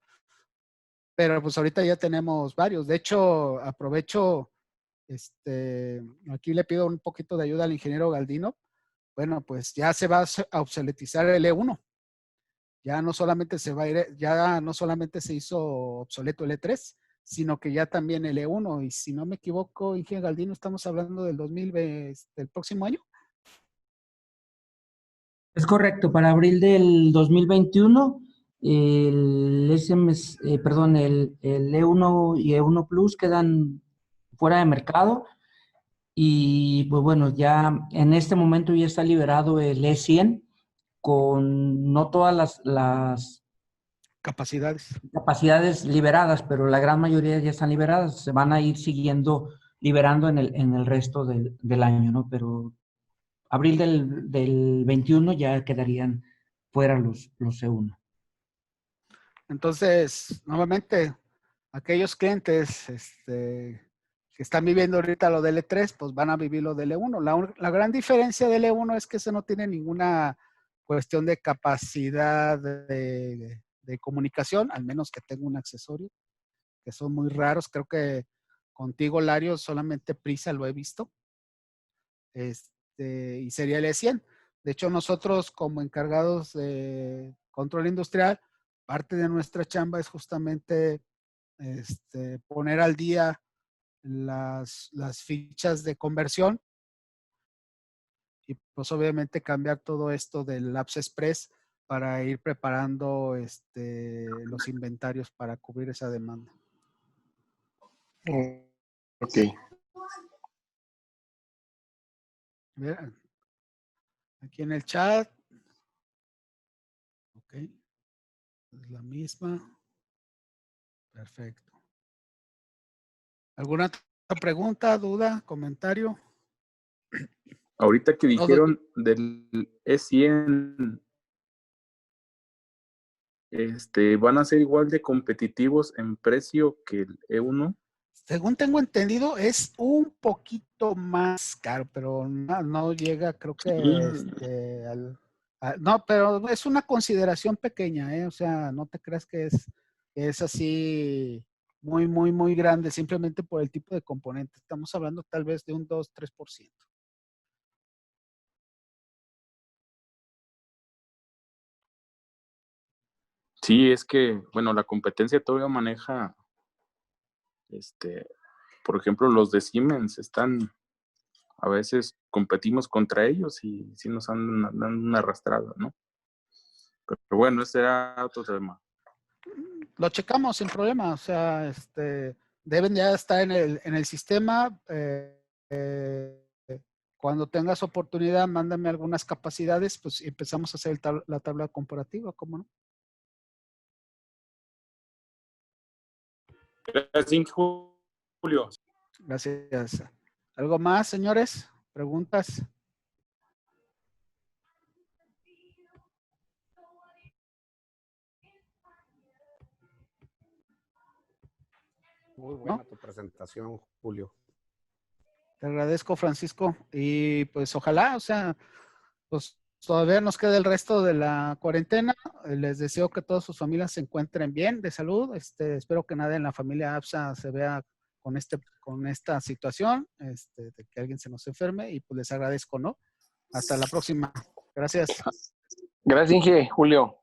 Pero pues ahorita ya tenemos varios. De hecho, aprovecho, aquí le pido un poquito de ayuda al ingeniero Galdino. Bueno, pues ya se va a obsoletizar el E1. Ya no solamente ya no solamente se hizo obsoleto el E3, sino que ya también el E1. Y si no me equivoco, ingeniero Galdino, estamos hablando del 2020, del próximo año. Es correcto, para abril del 2021, el E1 y E1 Plus quedan fuera de mercado y pues bueno, ya en este momento ya está liberado el E100 con no todas las capacidades liberadas, pero la gran mayoría ya están liberadas. Se van a ir siguiendo liberando en el resto del año, ¿no? Pero abril del 21 ya quedarían fuera los C1. Entonces, nuevamente, aquellos clientes que están viviendo ahorita lo del E3, pues van a vivir lo del E1. La gran diferencia del E1 es que ese no tiene ninguna cuestión de capacidad de comunicación, al menos que tenga un accesorio, que son muy raros. Creo que contigo, Lario, solamente Prisa lo he visto. Y sería el E100. De hecho, nosotros como encargados de control industrial, parte de nuestra chamba es justamente poner al día las fichas de conversión y pues obviamente cambiar todo esto del Labs Express para ir preparando los inventarios para cubrir esa demanda. Ok. Vean, aquí en el chat. Ok. Es la misma. Perfecto. ¿Alguna otra pregunta, duda, comentario? Ahorita que dijeron del E100, ¿van a ser igual de competitivos en precio que el E1? Según tengo entendido, es un poquito más caro, pero no llega, creo que no, pero es una consideración pequeña, ¿eh? O sea, no te creas que es así muy, muy, muy grande, simplemente por el tipo de componente. Estamos hablando tal vez de un 2-3%. Sí, es que, bueno, la competencia todavía maneja, por ejemplo, los de Siemens a veces competimos contra ellos y sí nos dan una arrastrada, ¿no? Pero bueno, ese era otro tema. Lo checamos sin problema, o sea, deben ya estar en el sistema. Cuando tengas oportunidad, mándame algunas capacidades, pues empezamos a hacer la tabla comparativa, ¿cómo no? Gracias, Julio. Gracias. ¿Algo más, señores? ¿Preguntas? Muy buena ¿No? tu presentación, Julio. Te agradezco, Francisco. Y pues ojalá, o sea, pues todavía nos queda el resto de la cuarentena. Les deseo que todas sus familias se encuentren bien de salud. Espero que nadie en la familia APSA se vea con esta situación, de que alguien se nos enferme, y pues les agradezco, ¿no? Hasta la próxima. Gracias. Gracias, Inge, Julio.